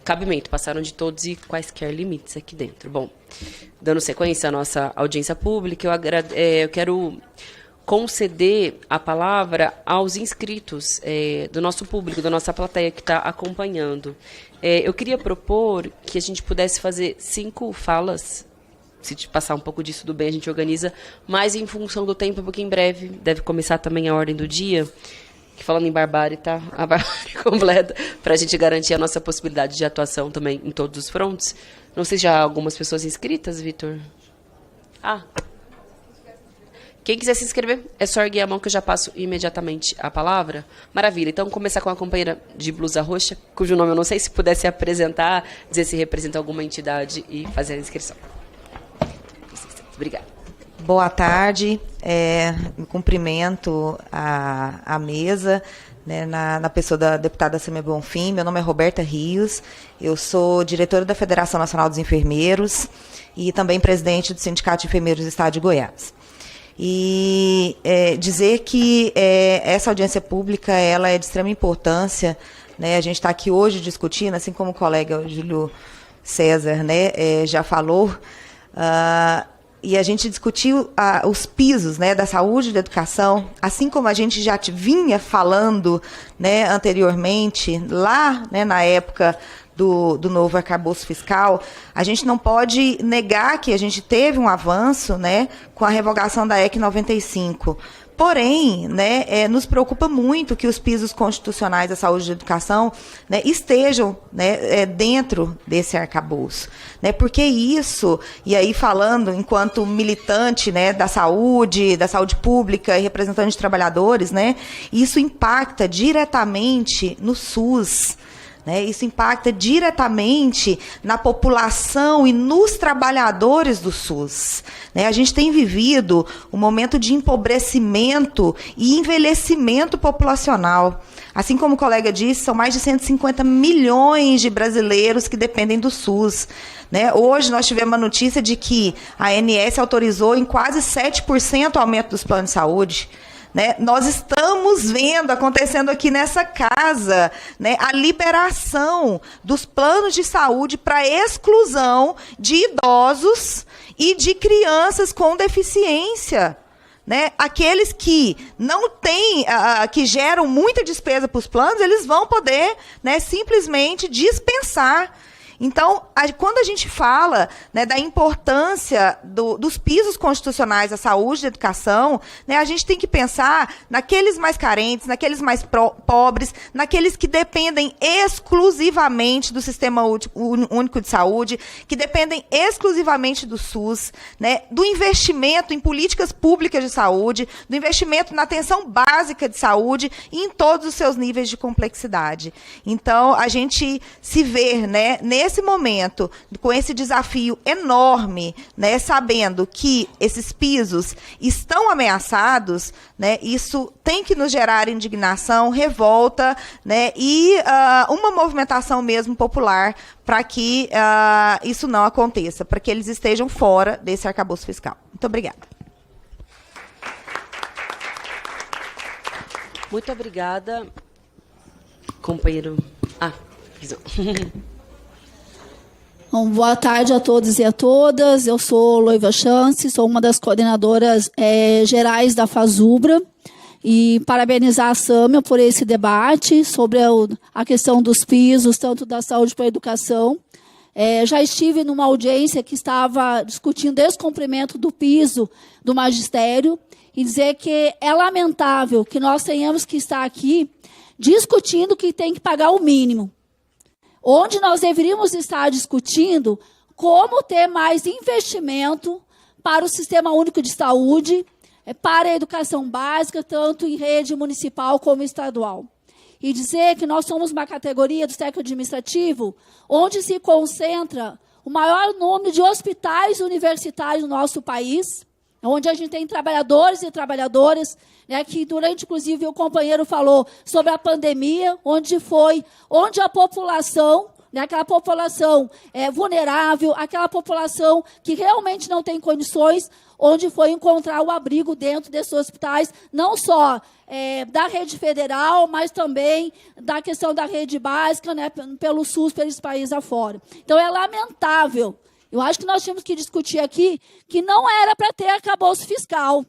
cabimento, passaram de todos e quaisquer limites aqui dentro. Bom, dando sequência à nossa audiência pública, eu quero conceder a palavra aos inscritos do nosso público, da nossa plateia que está acompanhando. Eu queria propor que a gente pudesse fazer 5 falas. Se te passar um pouco disso, tudo bem, a gente organiza, mas em função do tempo, porque em breve deve começar também a ordem do dia, que falando em barbárie, tá? A barbárie completa, para a gente garantir a nossa possibilidade de atuação também em todos os frontes. Não sei se já há algumas pessoas inscritas, Vitor. Quem quiser se inscrever, é só erguer a mão que eu já passo imediatamente a palavra. Maravilha. Então, começar com a companheira de blusa roxa, cujo nome eu não sei, se pudesse apresentar, dizer se representa alguma entidade e fazer a inscrição. Obrigada. Boa tarde, me cumprimento a mesa, né, na pessoa da deputada Sâmia Bonfim. Meu nome é Roberta Rios, eu sou diretora da Federação Nacional dos Enfermeiros e também presidente do Sindicato de Enfermeiros do Estado de Goiás. E dizer que essa audiência pública ela é de extrema importância, né, a gente está aqui hoje discutindo, assim como o colega Júlio César, né, já falou, e a gente discutiu os pisos, né, da saúde e da educação, assim como a gente já vinha falando, né, anteriormente, lá, né, na época do novo arcabouço fiscal. A gente não pode negar que a gente teve um avanço, né, com a revogação da EC 95, Porém, né, nos preocupa muito que os pisos constitucionais da saúde e da educação, né, estejam, né, dentro desse arcabouço. Né, porque isso, e aí falando enquanto militante, né, da saúde pública e representante de trabalhadores, né, isso impacta diretamente no SUS. Né, isso impacta diretamente na população e nos trabalhadores do SUS. Né, a gente tem vivido um momento de empobrecimento e envelhecimento populacional. Assim como o colega disse, são mais de 150 milhões de brasileiros que dependem do SUS. Né, hoje nós tivemos a notícia de que a ANS autorizou em quase 7% o aumento dos planos de saúde. Né, nós estamos vendo, acontecendo aqui nessa casa, né, a liberação dos planos de saúde para exclusão de idosos e de crianças com deficiência. Né, aqueles que não têm, que geram muita despesa para os planos, eles vão poder, né, simplesmente dispensar. Então, quando a gente fala, né, da importância dos pisos constitucionais da saúde e da educação, né, a gente tem que pensar naqueles mais carentes, naqueles mais pobres, naqueles que dependem exclusivamente do Sistema Único de Saúde, que dependem exclusivamente do SUS, né, do investimento em políticas públicas de saúde, do investimento na atenção básica de saúde e em todos os seus níveis de complexidade. Então, a gente se vê, né, nesse momento, com esse desafio enorme, né, sabendo que esses pisos estão ameaçados, né, isso tem que nos gerar indignação, revolta, né, e uma movimentação mesmo popular para que isso não aconteça, para que eles estejam fora desse arcabouço fiscal. Muito obrigada. Muito obrigada, companheiro. Bom, boa tarde a todos e a todas. Eu sou Loiva Chance, sou uma das coordenadoras gerais da FASUBRA e parabenizar a Sâmia por esse debate sobre a questão dos pisos, tanto da saúde para a educação. Já estive numa audiência que estava discutindo o descumprimento do piso do magistério e dizer que é lamentável que nós tenhamos que estar aqui discutindo que tem que pagar o mínimo, onde nós deveríamos estar discutindo como ter mais investimento para o Sistema Único de Saúde, para a educação básica, tanto em rede municipal como estadual. E dizer que nós somos uma categoria do século administrativo onde se concentra o maior número de hospitais universitários no nosso país, onde a gente tem trabalhadores e trabalhadoras, né, que durante, inclusive, o companheiro falou sobre a pandemia, onde a população, né, aquela população vulnerável, aquela população que realmente não tem condições, onde foi encontrar o abrigo dentro desses hospitais, não só da rede federal, mas também da questão da rede básica, né, pelo SUS, pelos países afora. Então, é lamentável. Eu acho que nós tínhamos que discutir aqui que não era para ter arcabouço fiscal.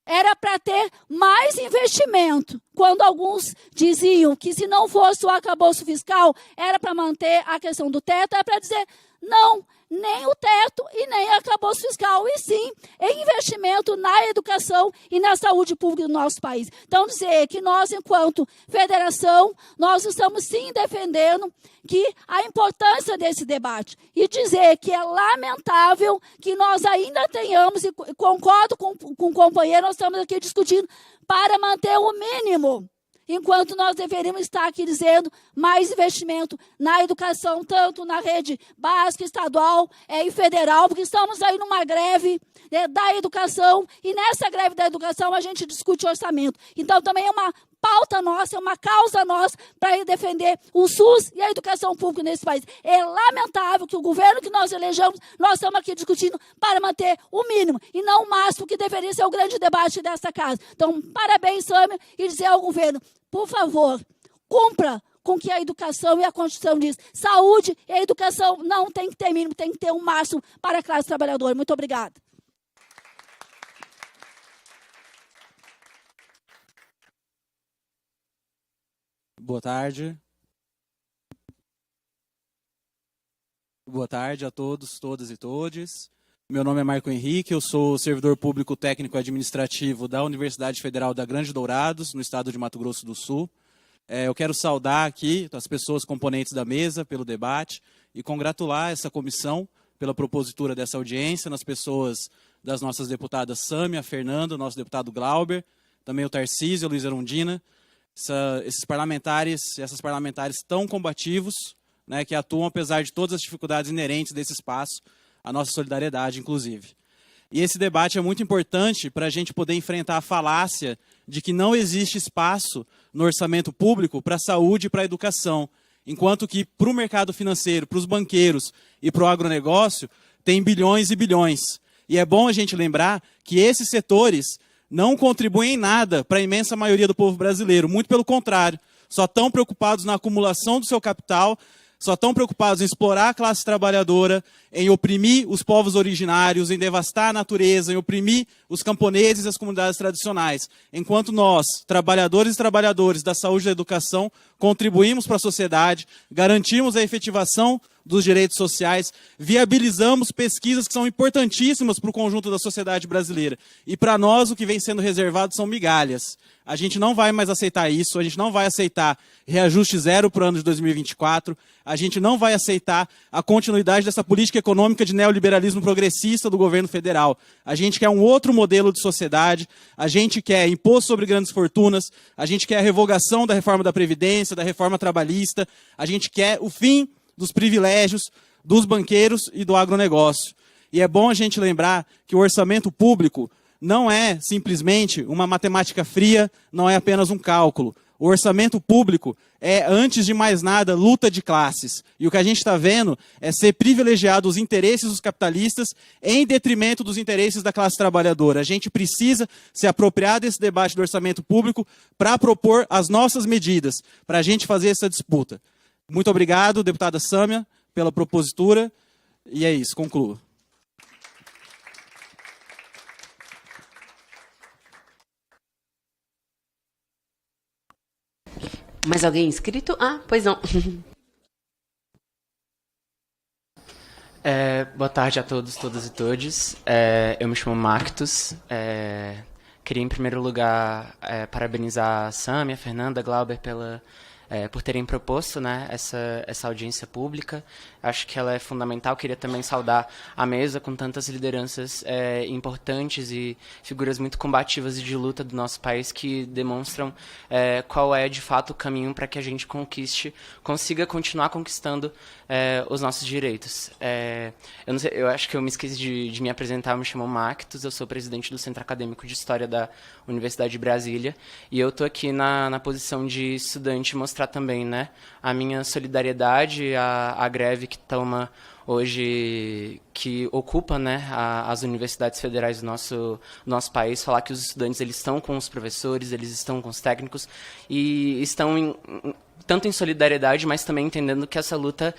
Era para ter mais investimento. Quando alguns diziam que se não fosse o arcabouço fiscal, era para manter a questão do teto, é para dizer, não, nem o teto e nem arcabouço fiscal, e sim em investimento na educação e na saúde pública do nosso país. Então, dizer que nós, enquanto federação, nós estamos sim defendendo que a importância desse debate e dizer que é lamentável que nós ainda tenhamos, e concordo com o companheiro, nós estamos aqui discutindo para manter o mínimo, enquanto nós deveríamos estar aqui dizendo mais investimento na educação, tanto na rede básica, estadual e federal, porque estamos aí numa greve, né, da educação, e nessa greve da educação a gente discute orçamento. Então, também é uma pauta nossa, é uma causa nossa para defender o SUS e a educação pública nesse país. É lamentável que o governo que nós elegemos, nós estamos aqui discutindo para manter o mínimo e não o máximo, que deveria ser o grande debate dessa casa. Então, parabéns, Sâmia, e dizer ao governo, por favor, cumpra com que a educação e a Constituição diz. Saúde e a educação não tem que ter mínimo, tem que ter um máximo para a classe trabalhadora. Muito obrigada. Boa tarde. Boa tarde a todos, todas e todes. Meu nome é Marco Henrique, eu sou servidor público técnico administrativo da Universidade Federal da Grande Dourados, no estado de Mato Grosso do Sul. Eu quero saudar aqui as pessoas componentes da mesa pelo debate e congratular essa comissão pela propositura dessa audiência, nas pessoas das nossas deputadas Sâmia, Fernando, nosso deputado Glauber, também o Tarcísio, a Luiz Erundina, esses parlamentares e essas parlamentares tão combativos, né, que atuam apesar de todas as dificuldades inerentes desse espaço, a nossa solidariedade, inclusive. E esse debate é muito importante para a gente poder enfrentar a falácia de que não existe espaço no orçamento público para a saúde e para a educação, enquanto que para o mercado financeiro, para os banqueiros e para o agronegócio, tem bilhões e bilhões. E é bom a gente lembrar que esses setores não contribuem em nada para a imensa maioria do povo brasileiro, muito pelo contrário, só estão preocupados na acumulação do seu capital, só estão preocupados em explorar a classe trabalhadora, em oprimir os povos originários, em devastar a natureza, em oprimir os camponeses e as comunidades tradicionais. Enquanto nós, trabalhadores e trabalhadoras da saúde e da educação, contribuímos para a sociedade, garantimos a efetivação dos direitos sociais, viabilizamos pesquisas que são importantíssimas para o conjunto da sociedade brasileira. E para nós o que vem sendo reservado são migalhas. A gente não vai mais aceitar isso, a gente não vai aceitar reajuste zero para o ano de 2024, a gente não vai aceitar a continuidade dessa política econômica de neoliberalismo progressista do governo federal. A gente quer um outro modelo de sociedade, a gente quer imposto sobre grandes fortunas, a gente quer a revogação da reforma da Previdência, da reforma trabalhista, a gente quer o fim dos privilégios dos banqueiros e do agronegócio. E é bom a gente lembrar que o orçamento público não é simplesmente uma matemática fria, não é apenas um cálculo. O orçamento público é, antes de mais nada, luta de classes. E o que a gente está vendo é ser privilegiado os interesses dos capitalistas em detrimento dos interesses da classe trabalhadora. A gente precisa se apropriar desse debate do orçamento público para propor as nossas medidas, para a gente fazer essa disputa. Muito obrigado, deputada Sâmia, pela propositura. E é isso, concluo. Mais alguém inscrito? Ah, pois não. Boa tarde a todos, todas e todes. Eu me chamo Marctus. Queria, em primeiro lugar, parabenizar a Sâmia, a Fernanda, a Glauber por terem proposto, né, essa audiência pública. Acho que ela é fundamental. Queria também saudar a mesa com tantas lideranças importantes e figuras muito combativas e de luta do nosso país que demonstram qual é, de fato, o caminho para que a gente consiga continuar conquistando os nossos direitos. Eu, não sei, eu acho que eu me esqueci de me apresentar. Eu me chamo Marctus, eu sou presidente do Centro Acadêmico de História da Universidade de Brasília e eu estou aqui na posição de estudante mostrar também, né, a minha solidariedade à greve que toma hoje, que ocupa, né, as universidades federais do nosso país, falar que os estudantes eles estão com os professores, eles estão com os técnicos e estão tanto em solidariedade, mas também entendendo que essa luta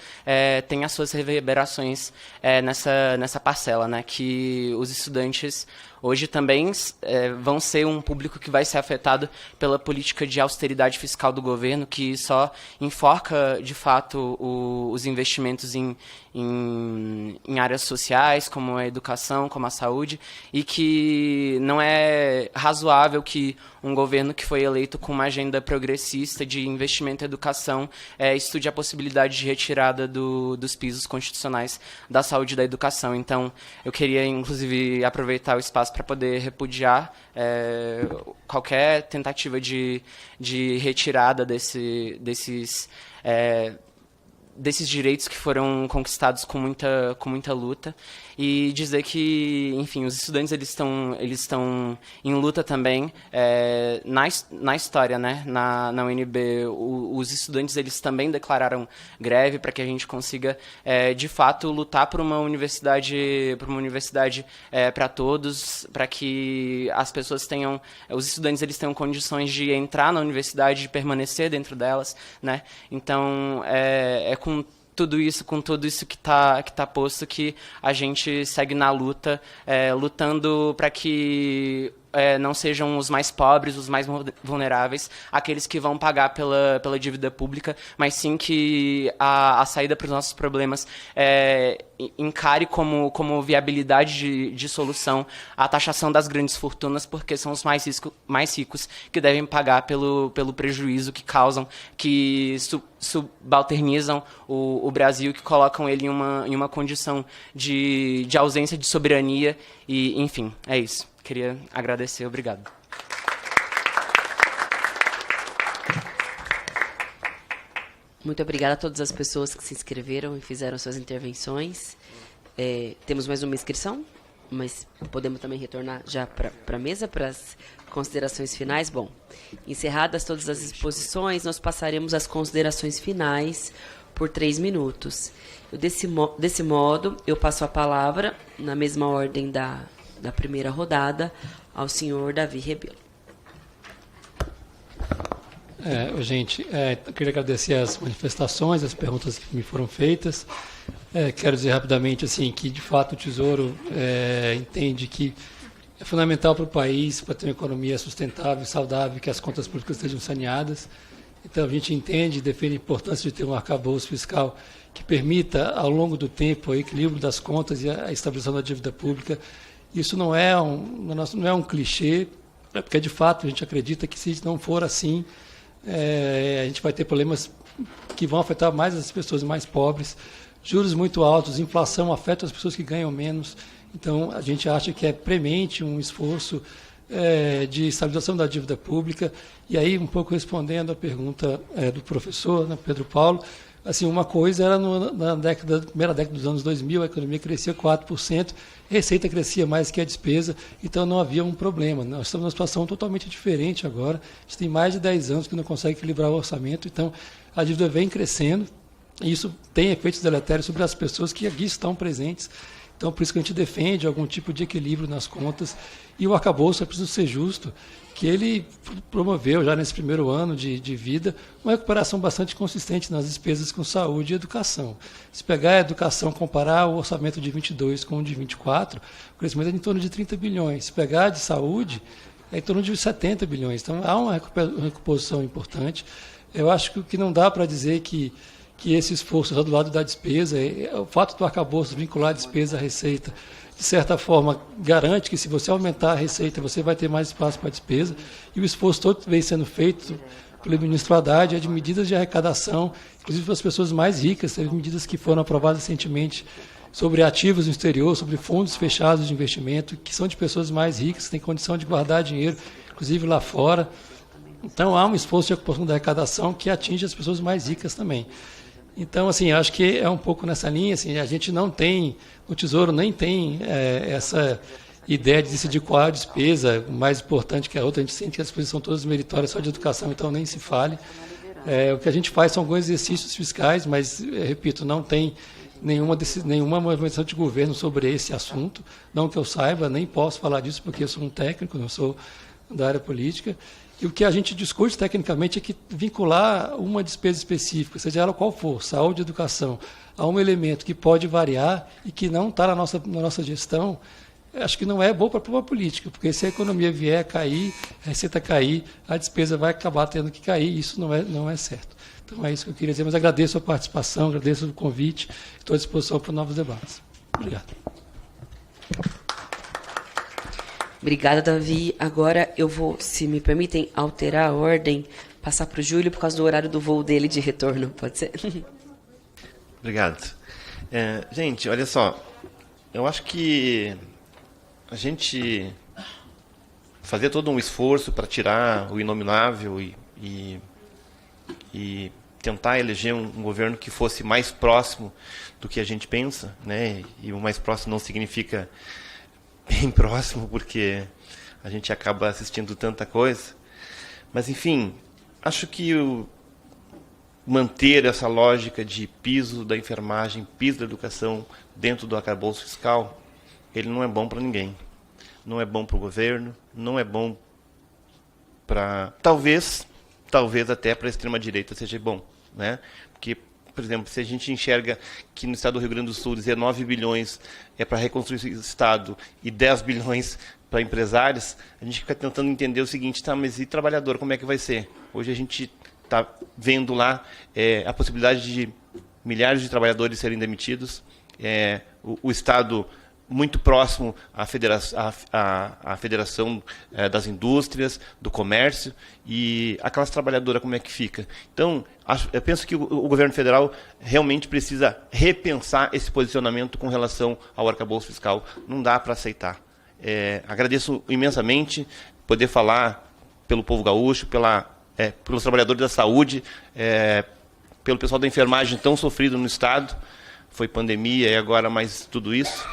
tem as suas reverberações nessa parcela, né, que os estudantes hoje também vão ser um público que vai ser afetado pela política de austeridade fiscal do governo, que só enforca, de fato, os investimentos em áreas sociais, como a educação, como a saúde, e que não é razoável que um governo que foi eleito com uma agenda progressista de investimento em educação estude a possibilidade de retirada dos pisos constitucionais da saúde e da educação. Então, eu queria, inclusive, aproveitar o espaço para poder repudiar qualquer tentativa de retirada desses direitos que foram conquistados com muita luta e dizer que, enfim, os estudantes eles estão em luta também na história, né? Na UNB, os estudantes eles também declararam greve para que a gente consiga de fato lutar por uma universidade para todos, para que as pessoas os estudantes eles tenham condições de entrar na universidade, de permanecer dentro delas, né? Então com tudo isso que tá posto, que a gente segue na luta, lutando para que não sejam os mais pobres, os mais vulneráveis, aqueles que vão pagar pela dívida pública, mas sim que a saída para os nossos problemas encare como viabilidade de solução a taxação das grandes fortunas, porque são os mais ricos que devem pagar pelo prejuízo que causam, que subalternizam o Brasil, que colocam ele em uma condição de ausência de soberania, e enfim, é isso. Queria agradecer, obrigado. Muito obrigada a todas as pessoas que se inscreveram e fizeram suas intervenções. Temos mais uma inscrição, mas podemos também retornar já para a mesa, para as considerações finais. Bom, encerradas todas as exposições, nós passaremos às considerações finais por 3 minutos. Desse modo, eu passo a palavra, na mesma ordem da primeira rodada, ao senhor Davi Rebelo. Gente, eu queria agradecer as manifestações, as perguntas que me foram feitas. Quero dizer rapidamente assim, que, de fato, o Tesouro entende que é fundamental para o país, para ter uma economia sustentável e saudável, que as contas públicas estejam saneadas. Então, a gente entende e defende a importância de ter um arcabouço fiscal que permita, ao longo do tempo, o equilíbrio das contas e a estabilização da dívida pública. Isso não é um clichê, porque, de fato, a gente acredita que, se não for assim, a gente vai ter problemas que vão afetar mais as pessoas mais pobres. Juros muito altos, inflação afeta as pessoas que ganham menos. Então, a gente acha que é premente um esforço de estabilização da dívida pública. E aí, um pouco respondendo à pergunta do professor, né, Pedro Paulo, assim, uma coisa era na primeira década dos anos 2000, a economia crescia 4%, a receita crescia mais que a despesa, então não havia um problema. Nós estamos numa situação totalmente diferente agora. A gente tem mais de 10 anos que não consegue equilibrar o orçamento, então a dívida vem crescendo, e isso tem efeitos deletérios sobre as pessoas que aqui estão presentes. Então, por isso que a gente defende algum tipo de equilíbrio nas contas. E o arcabouço é preciso ser justo, que ele promoveu, já nesse primeiro ano de vida, uma recuperação bastante consistente nas despesas com saúde e educação. Se pegar a educação, comparar o orçamento de 22 com o de 24, o crescimento é em torno de 30 bilhões. Se pegar de saúde, é em torno de 70 bilhões. Então, há uma recomposição importante. Eu acho que o que não dá para dizer que esse esforço do lado da despesa, o fato do arcabouço vincular a despesa à receita, de certa forma, garante que, se você aumentar a receita, você vai ter mais espaço para a despesa, e o esforço todo vem sendo feito pelo ministro Haddad, de medidas de arrecadação, inclusive para as pessoas mais ricas. Teve medidas que foram aprovadas recentemente sobre ativos no exterior, sobre fundos fechados de investimento, que são de pessoas mais ricas, que têm condição de guardar dinheiro, inclusive lá fora. Então, há um esforço de recuperação da arrecadação que atinge as pessoas mais ricas também. Então, assim, acho que é um pouco nessa linha. Assim, a gente não tem, o Tesouro nem tem essa ideia de decidir qual é a despesa mais importante que a outra. A gente sente que as coisas são todas meritórias só de educação, então nem se fale. O que a gente faz são alguns exercícios fiscais, mas, repito, não tem nenhuma movimentação de governo sobre esse assunto. Não que eu saiba, nem posso falar disso, porque eu sou um técnico, não sou da área política. E o que a gente discute tecnicamente é que vincular uma despesa específica, seja ela qual for, saúde e educação, a um elemento que pode variar e que não está na nossa gestão, acho que não é bom para a política, porque se a economia vier a cair, a receita cair, a despesa vai acabar tendo que cair, e isso não é certo. Então é isso que eu queria dizer, mas agradeço a participação, agradeço o convite, estou à disposição para novos debates. Obrigado. Obrigada, Davi. Agora eu vou, se me permitem, alterar a ordem, passar para o Júlio por causa do horário do voo dele de retorno. Pode ser? Obrigado. Gente, olha só. Eu acho que a gente fazer todo um esforço para tirar o inominável e tentar eleger um governo que fosse mais próximo do que a gente pensa, né? E o mais próximo não significa bem próximo, porque a gente acaba assistindo tanta coisa. Mas, enfim, acho que manter essa lógica de piso da enfermagem, piso da educação dentro do arcabouço fiscal, ele não é bom para ninguém. Não é bom para o governo, não é bom para... Talvez até para a extrema-direita seja bom, né? Porque por exemplo, se a gente enxerga que no estado do Rio Grande do Sul 19 bilhões é para reconstruir o estado e 10 bilhões para empresários, a gente fica tentando entender o seguinte, tá, mas e trabalhador, como é que vai ser? Hoje a gente está vendo lá a possibilidade de milhares de trabalhadores serem demitidos, o Estado muito próximo à Federação das Indústrias, do Comércio, e a classe trabalhadora como é que fica? Então, eu penso que o governo federal realmente precisa repensar esse posicionamento com relação ao arcabouço fiscal. Não dá para aceitar. Agradeço imensamente poder falar pelo povo gaúcho, pelos trabalhadores da saúde, pelo pessoal da enfermagem tão sofrido no Estado. Foi pandemia e agora mais tudo isso.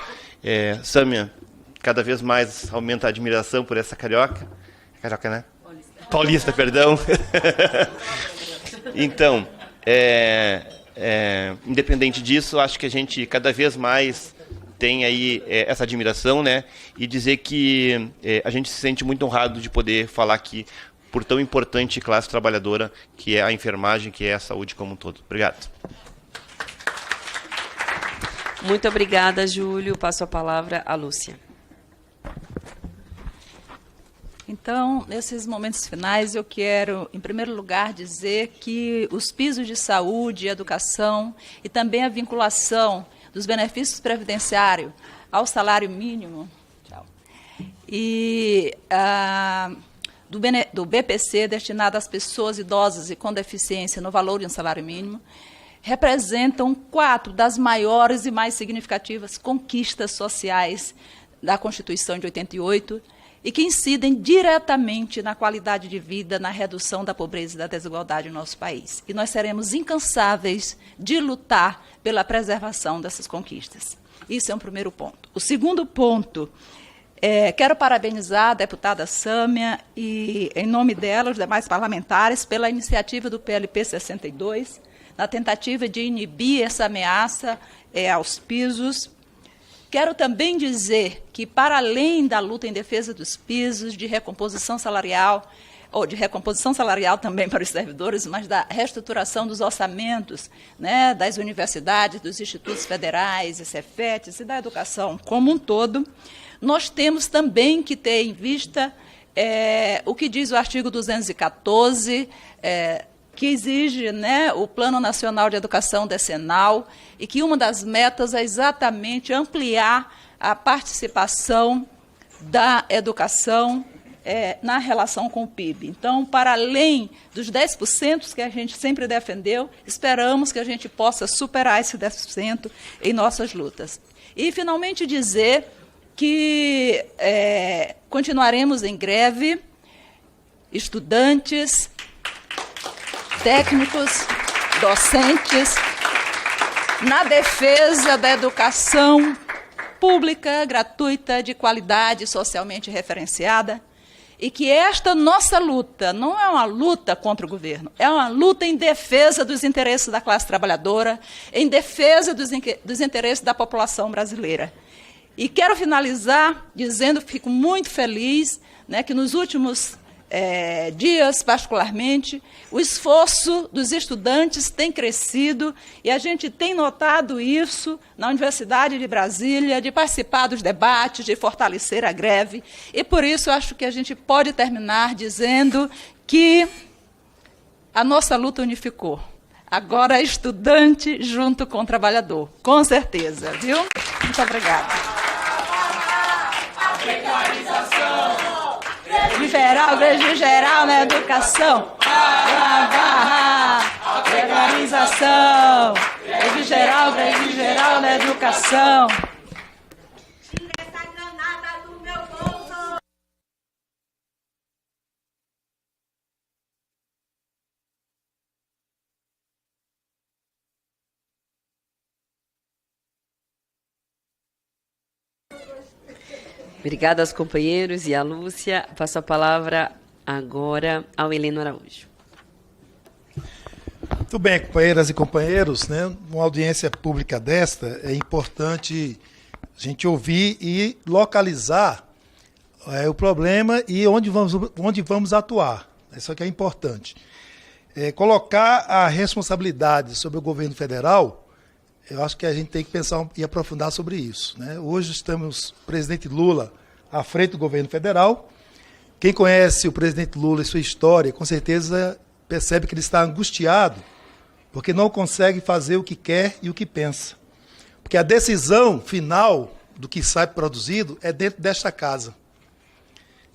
Sâmia, cada vez mais aumenta a admiração por essa carioca. Carioca, né? Paulista, perdão. Então, independente disso, acho que a gente cada vez mais tem aí essa admiração, né? E dizer que a gente se sente muito honrado de poder falar aqui por tão importante classe trabalhadora que é a enfermagem, que é a saúde como um todo. Obrigado. Muito obrigada, Júlio. Passo a palavra à Lúcia. Então, nesses momentos finais, eu quero, em primeiro lugar, dizer que os pisos de saúde e educação e também a vinculação dos benefícios previdenciários ao salário mínimo e do BPC destinado às pessoas idosas e com deficiência no valor de um salário mínimo representam 4 das maiores e mais significativas conquistas sociais da Constituição de 88 e que incidem diretamente na qualidade de vida, na redução da pobreza e da desigualdade no nosso país. E nós seremos incansáveis de lutar pela preservação dessas conquistas. Isso é um primeiro ponto. O segundo ponto, quero parabenizar a deputada Sâmia e, em nome dela, os demais parlamentares, pela iniciativa do PLP 62, na tentativa de inibir essa ameaça aos pisos. Quero também dizer que, para além da luta em defesa dos pisos, de recomposição salarial, ou de recomposição salarial também para os servidores, mas da reestruturação dos orçamentos, né, das universidades, dos institutos federais, Cefetes e da educação como um todo, nós temos também que ter em vista o que diz o artigo 214, que exige, né, o Plano Nacional de Educação Decenal, e que uma das metas é exatamente ampliar a participação da educação na relação com o PIB. Então, para além dos 10% que a gente sempre defendeu, esperamos que a gente possa superar esse 10% em nossas lutas. E, finalmente, dizer que continuaremos em greve, estudantes, técnicos, docentes, na defesa da educação pública, gratuita, de qualidade, socialmente referenciada, e que esta nossa luta não é uma luta contra o governo, é uma luta em defesa dos interesses da classe trabalhadora, em defesa dos interesses da população brasileira. E quero finalizar dizendo que fico muito feliz, né, que nos últimos dias, particularmente, o esforço dos estudantes tem crescido e a gente tem notado isso na Universidade de Brasília, de participar dos debates, de fortalecer a greve, e por isso acho que a gente pode terminar dizendo que a nossa luta unificou. Agora é estudante junto com o trabalhador, com certeza, viu? Muito obrigada. Greve geral na educação. Precarização. Greve geral na educação. Obrigada aos companheiros e à Lúcia. Passo a palavra agora ao Heleno Araújo. Muito bem, companheiras e companheiros, né? Uma audiência pública desta, é importante a gente ouvir e localizar o problema e onde vamos atuar. Isso aqui é importante. Colocar a responsabilidade sobre o governo federal, eu acho que a gente tem que pensar e aprofundar sobre isso, né? Hoje estamos o presidente Lula à frente do governo federal. Quem conhece o presidente Lula e sua história, com certeza percebe que ele está angustiado, porque não consegue fazer o que quer e o que pensa. Porque a decisão final do que sai produzido é dentro desta casa,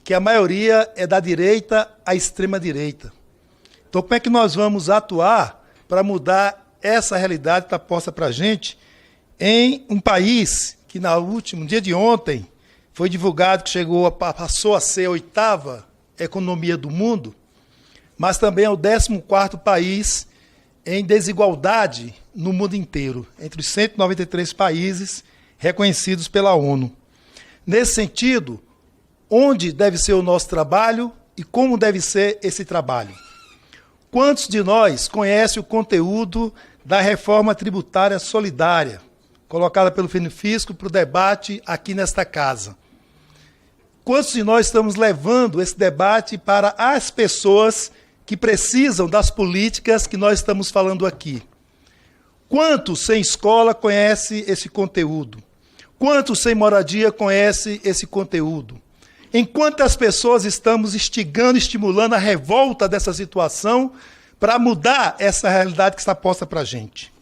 que a maioria é da direita à extrema-direita. Então, como é que nós vamos atuar para mudar essa realidade que está posta para a gente em um país que, no dia de ontem, foi divulgado que passou a ser a 8ª economia do mundo, mas também é o 14º país em desigualdade no mundo inteiro, entre os 193 países reconhecidos pela ONU. Nesse sentido, onde deve ser o nosso trabalho e como deve ser esse trabalho? Quantos de nós conhecem o conteúdo da reforma tributária solidária, colocada pelo Fisco para o debate aqui nesta casa? Quantos de nós estamos levando esse debate para as pessoas que precisam das políticas que nós estamos falando aqui? Quantos sem escola conhecem esse conteúdo? Quantos sem moradia conhecem esse conteúdo? Em quantas pessoas estamos instigando, estimulando a revolta dessa situação para mudar essa realidade que está posta para a gente?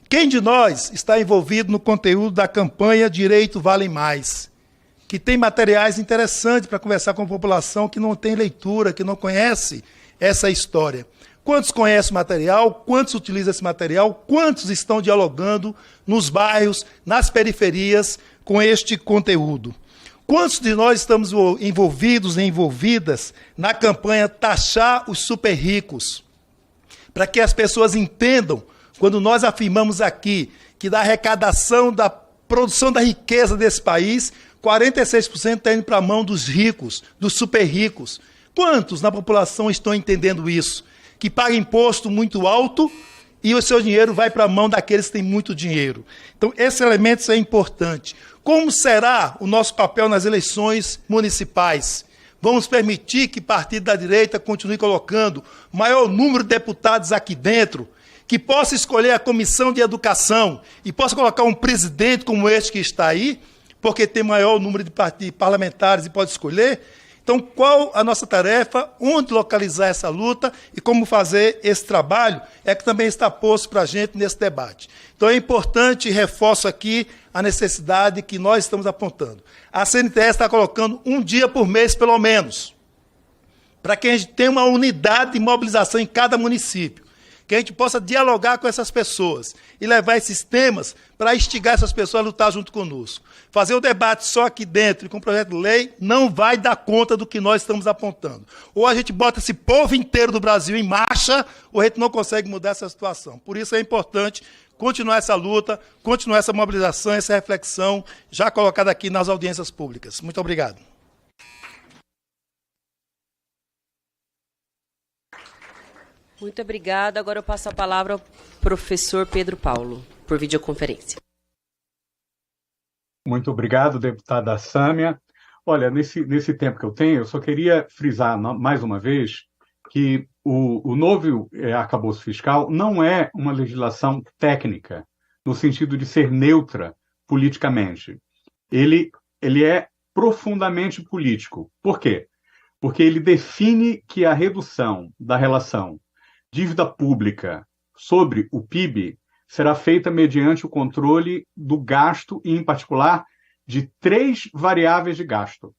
Quem de nós está envolvido no conteúdo da campanha Direito Vale Mais, que tem materiais interessantes para conversar com a população que não tem leitura, que não conhece essa história? Quantos conhecem o material? Quantos utilizam esse material? Quantos estão dialogando nos bairros, nas periferias, com este conteúdo? Quantos de nós estamos envolvidos e envolvidas na campanha Taxar os Super Ricos? Para que as pessoas entendam, quando nós afirmamos aqui que da arrecadação, da produção da riqueza desse país, 46% está indo para a mão dos ricos, dos super ricos. Quantos na população estão entendendo isso? Que paga imposto muito alto e o seu dinheiro vai para a mão daqueles que têm muito dinheiro. Então, esse elemento é importante. Como será o nosso papel nas eleições municipais? Vamos permitir que partido da direita continue colocando maior número de deputados aqui dentro, que possa escolher a comissão de educação e possa colocar um presidente como este que está aí, porque tem maior número de parlamentares e pode escolher? Então, qual a nossa tarefa, onde localizar essa luta e como fazer esse trabalho, é que também está posto para a gente nesse debate. Então, é importante, reforço aqui a necessidade que nós estamos apontando. A CNTS está colocando um dia por mês, pelo menos, para que a gente tenha uma unidade de mobilização em cada município, que a gente possa dialogar com essas pessoas e levar esses temas para instigar essas pessoas a lutar junto conosco. Fazer o debate só aqui dentro e com o projeto de lei não vai dar conta do que nós estamos apontando. Ou a gente bota esse povo inteiro do Brasil em marcha, ou a gente não consegue mudar essa situação. Por isso é importante continuar essa luta, continuar essa mobilização, essa reflexão já colocada aqui nas audiências públicas. Muito obrigado. Muito obrigada. Agora eu passo a palavra ao professor Pedro Paulo, por videoconferência. Muito obrigado, deputada Sâmia. Olha, nesse tempo que eu tenho, eu só queria frisar mais uma vez que o novo arcabouço fiscal não é uma legislação técnica, no sentido de ser neutra politicamente. Ele é profundamente político. Por quê? Porque ele define que a redução da relação dívida pública sobre o PIB será feita mediante o controle do gasto e, em particular, de 3 variáveis de gasto: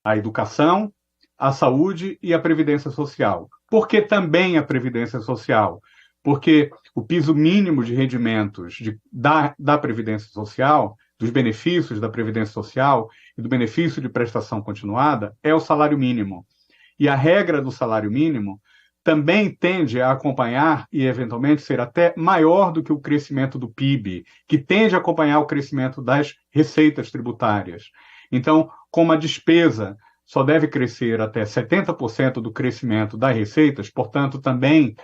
a educação, a saúde e a previdência social. Por que também a previdência social? Porque o piso mínimo de rendimentos da previdência social, dos benefícios da previdência social e do benefício de prestação continuada é o salário mínimo. E a regra do salário mínimo também tende a acompanhar e, eventualmente, ser até maior do que o crescimento do PIB, que tende a acompanhar o crescimento das receitas tributárias. Então, como a despesa só deve crescer até 70% do crescimento das receitas, portanto, também,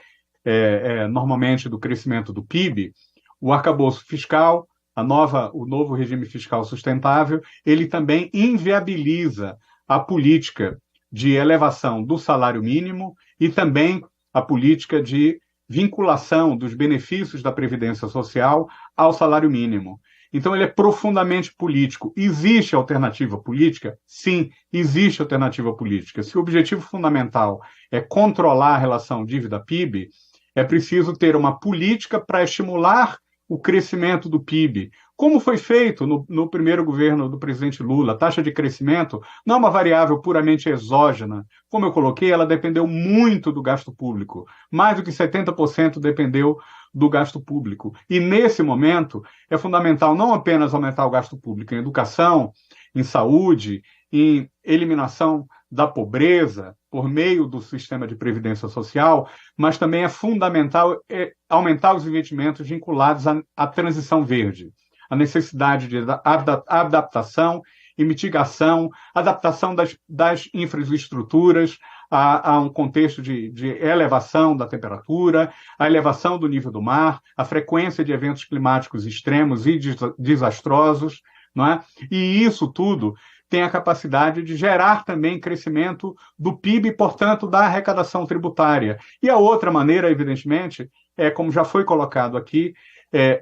normalmente, do crescimento do PIB, o arcabouço fiscal, o novo regime fiscal sustentável, ele também inviabiliza a política de elevação do salário mínimo e também a política de vinculação dos benefícios da Previdência Social ao salário mínimo. Então, ele é profundamente político. Existe alternativa política? Sim, existe alternativa política. Se o objetivo fundamental é controlar a relação dívida-PIB, é preciso ter uma política para estimular o crescimento do PIB. Como foi feito no primeiro governo do presidente Lula, a taxa de crescimento não é uma variável puramente exógena. Como eu coloquei, ela dependeu muito do gasto público. Mais do que 70% dependeu do gasto público. E, nesse momento, é fundamental não apenas aumentar o gasto público em educação, em saúde, em eliminação da pobreza por meio do sistema de previdência social, mas também é fundamental aumentar os investimentos vinculados à transição verde, a necessidade de adaptação e mitigação, adaptação das infraestruturas a um contexto de elevação da temperatura, a elevação do nível do mar, a frequência de eventos climáticos extremos e desastrosos, não é? E isso tudo tem a capacidade de gerar também crescimento do PIB e, portanto, da arrecadação tributária. E a outra maneira, evidentemente, é, como já foi colocado aqui,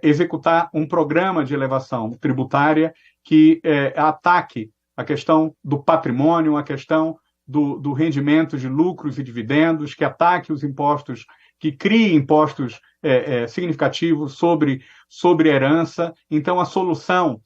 executar um programa de elevação tributária que ataque a questão do patrimônio, a questão do rendimento de lucros e dividendos, que ataque os impostos, que crie impostos significativos sobre herança. Então, a solução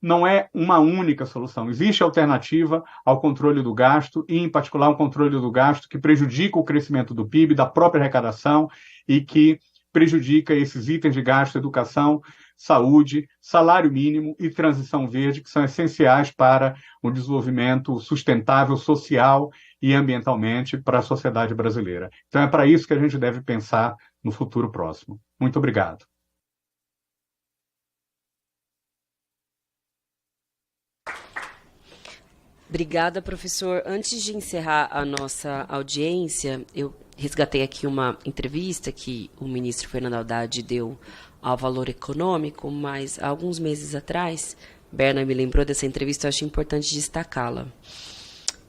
não é uma única solução. Existe alternativa ao controle do gasto, e, em particular, um controle do gasto que prejudica o crescimento do PIB, da própria arrecadação, e que prejudica esses itens de gasto, educação, saúde, salário mínimo e transição verde, que são essenciais para o desenvolvimento sustentável social e ambientalmente para a sociedade brasileira. Então, é para isso que a gente deve pensar no futuro próximo. Muito obrigado. Obrigada, professor. Antes de encerrar a nossa audiência, eu resgatei aqui uma entrevista que o ministro Fernando Haddad deu ao Valor Econômico, mas há alguns meses atrás, Berna me lembrou dessa entrevista, eu acho importante destacá-la.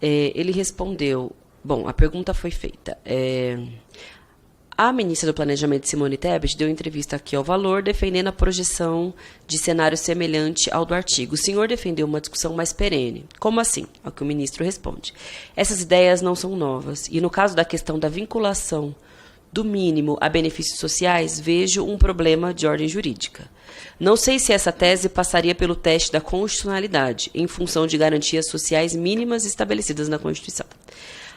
Ele respondeu, bom, a pergunta foi feita. A ministra do Planejamento, Simone Tebet, deu entrevista aqui ao Valor, defendendo a projeção de cenário semelhante ao do artigo. O senhor defendeu uma discussão mais perene. Como assim? É o que o ministro responde. Essas ideias não são novas. E no caso da questão da vinculação do mínimo a benefícios sociais, vejo um problema de ordem jurídica. Não sei se essa tese passaria pelo teste da constitucionalidade, em função de garantias sociais mínimas estabelecidas na Constituição.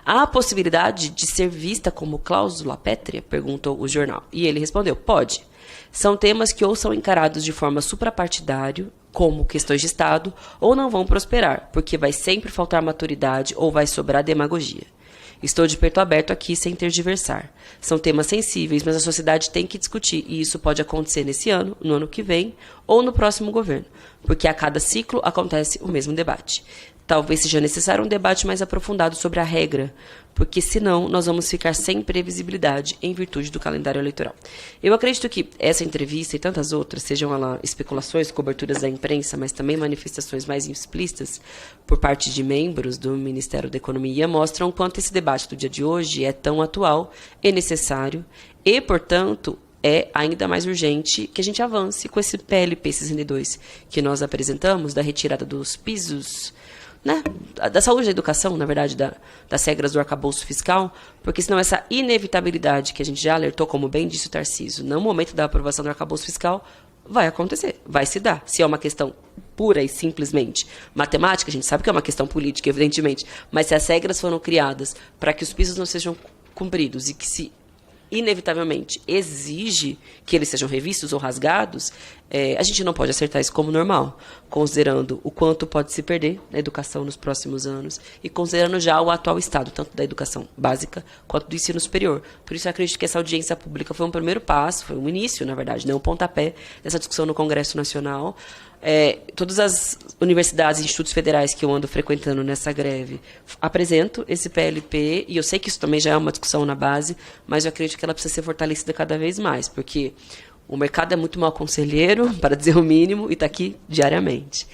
Há a possibilidade de ser vista como cláusula pétrea? Perguntou o jornal. E ele respondeu, pode. São temas que ou são encarados de forma suprapartidária, como questões de Estado, ou não vão prosperar, porque vai sempre faltar maturidade ou vai sobrar demagogia. Estou de peito aberto aqui sem tergiversar. São temas sensíveis, mas a sociedade tem que discutir, e isso pode acontecer nesse ano, no ano que vem, ou no próximo governo, porque a cada ciclo acontece o mesmo debate. Talvez seja necessário um debate mais aprofundado sobre a regra, porque senão nós vamos ficar sem previsibilidade em virtude do calendário eleitoral. Eu acredito que essa entrevista e tantas outras, sejam elas especulações, coberturas da imprensa, mas também manifestações mais explícitas por parte de membros do Ministério da Economia, mostram quanto esse debate do dia de hoje é tão atual e necessário e, portanto, é ainda mais urgente que a gente avance com esse PLP 62 que nós apresentamos, da retirada dos pisos, né, da saúde e da educação, na verdade, das regras do arcabouço fiscal, porque senão essa inevitabilidade que a gente já alertou, como bem disse o Tarcísio, no momento da aprovação do arcabouço fiscal, vai acontecer, vai se dar. Se é uma questão pura e simplesmente matemática, a gente sabe que é uma questão política, evidentemente, mas se as regras foram criadas para que os pisos não sejam cumpridos e que se inevitavelmente exige que eles sejam revistos ou rasgados, a gente não pode acertar isso como normal, considerando o quanto pode se perder na educação nos próximos anos e considerando já o atual estado, tanto da educação básica quanto do ensino superior. Por isso, eu acredito que essa audiência pública foi um primeiro passo, foi um início, na verdade, um pontapé dessa discussão no Congresso Nacional. Todas as universidades e institutos federais que eu ando frequentando nessa greve apresento esse PLP, e eu sei que isso também já é uma discussão na base, mas eu acredito que ela precisa ser fortalecida cada vez mais, porque o mercado é muito mal conselheiro, para dizer o mínimo, e está aqui diariamente.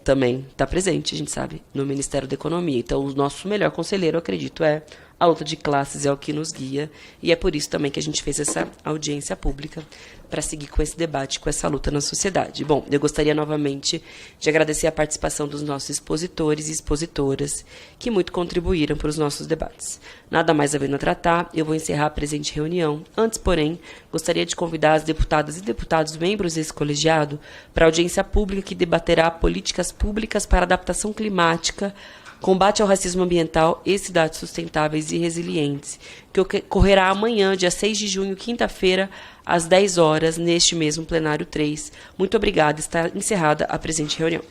Também está presente, a gente sabe, no Ministério da Economia. Então, o nosso melhor conselheiro, eu acredito, é A luta de classes é o que nos guia, e é por isso também que a gente fez essa audiência pública, para seguir com esse debate, com essa luta na sociedade. Bom, eu gostaria novamente de agradecer a participação dos nossos expositores e expositoras, que muito contribuíram para os nossos debates. Nada mais havendo a tratar, eu vou encerrar a presente reunião. Antes, porém, gostaria de convidar as deputadas e deputados membros desse colegiado para a audiência pública que debaterá políticas públicas para adaptação climática, combate ao racismo ambiental e cidades sustentáveis e resilientes, que ocorrerá amanhã, dia 6 de junho, quinta-feira, às 10 horas, neste mesmo plenário 3. Muito obrigada. Está encerrada a presente reunião.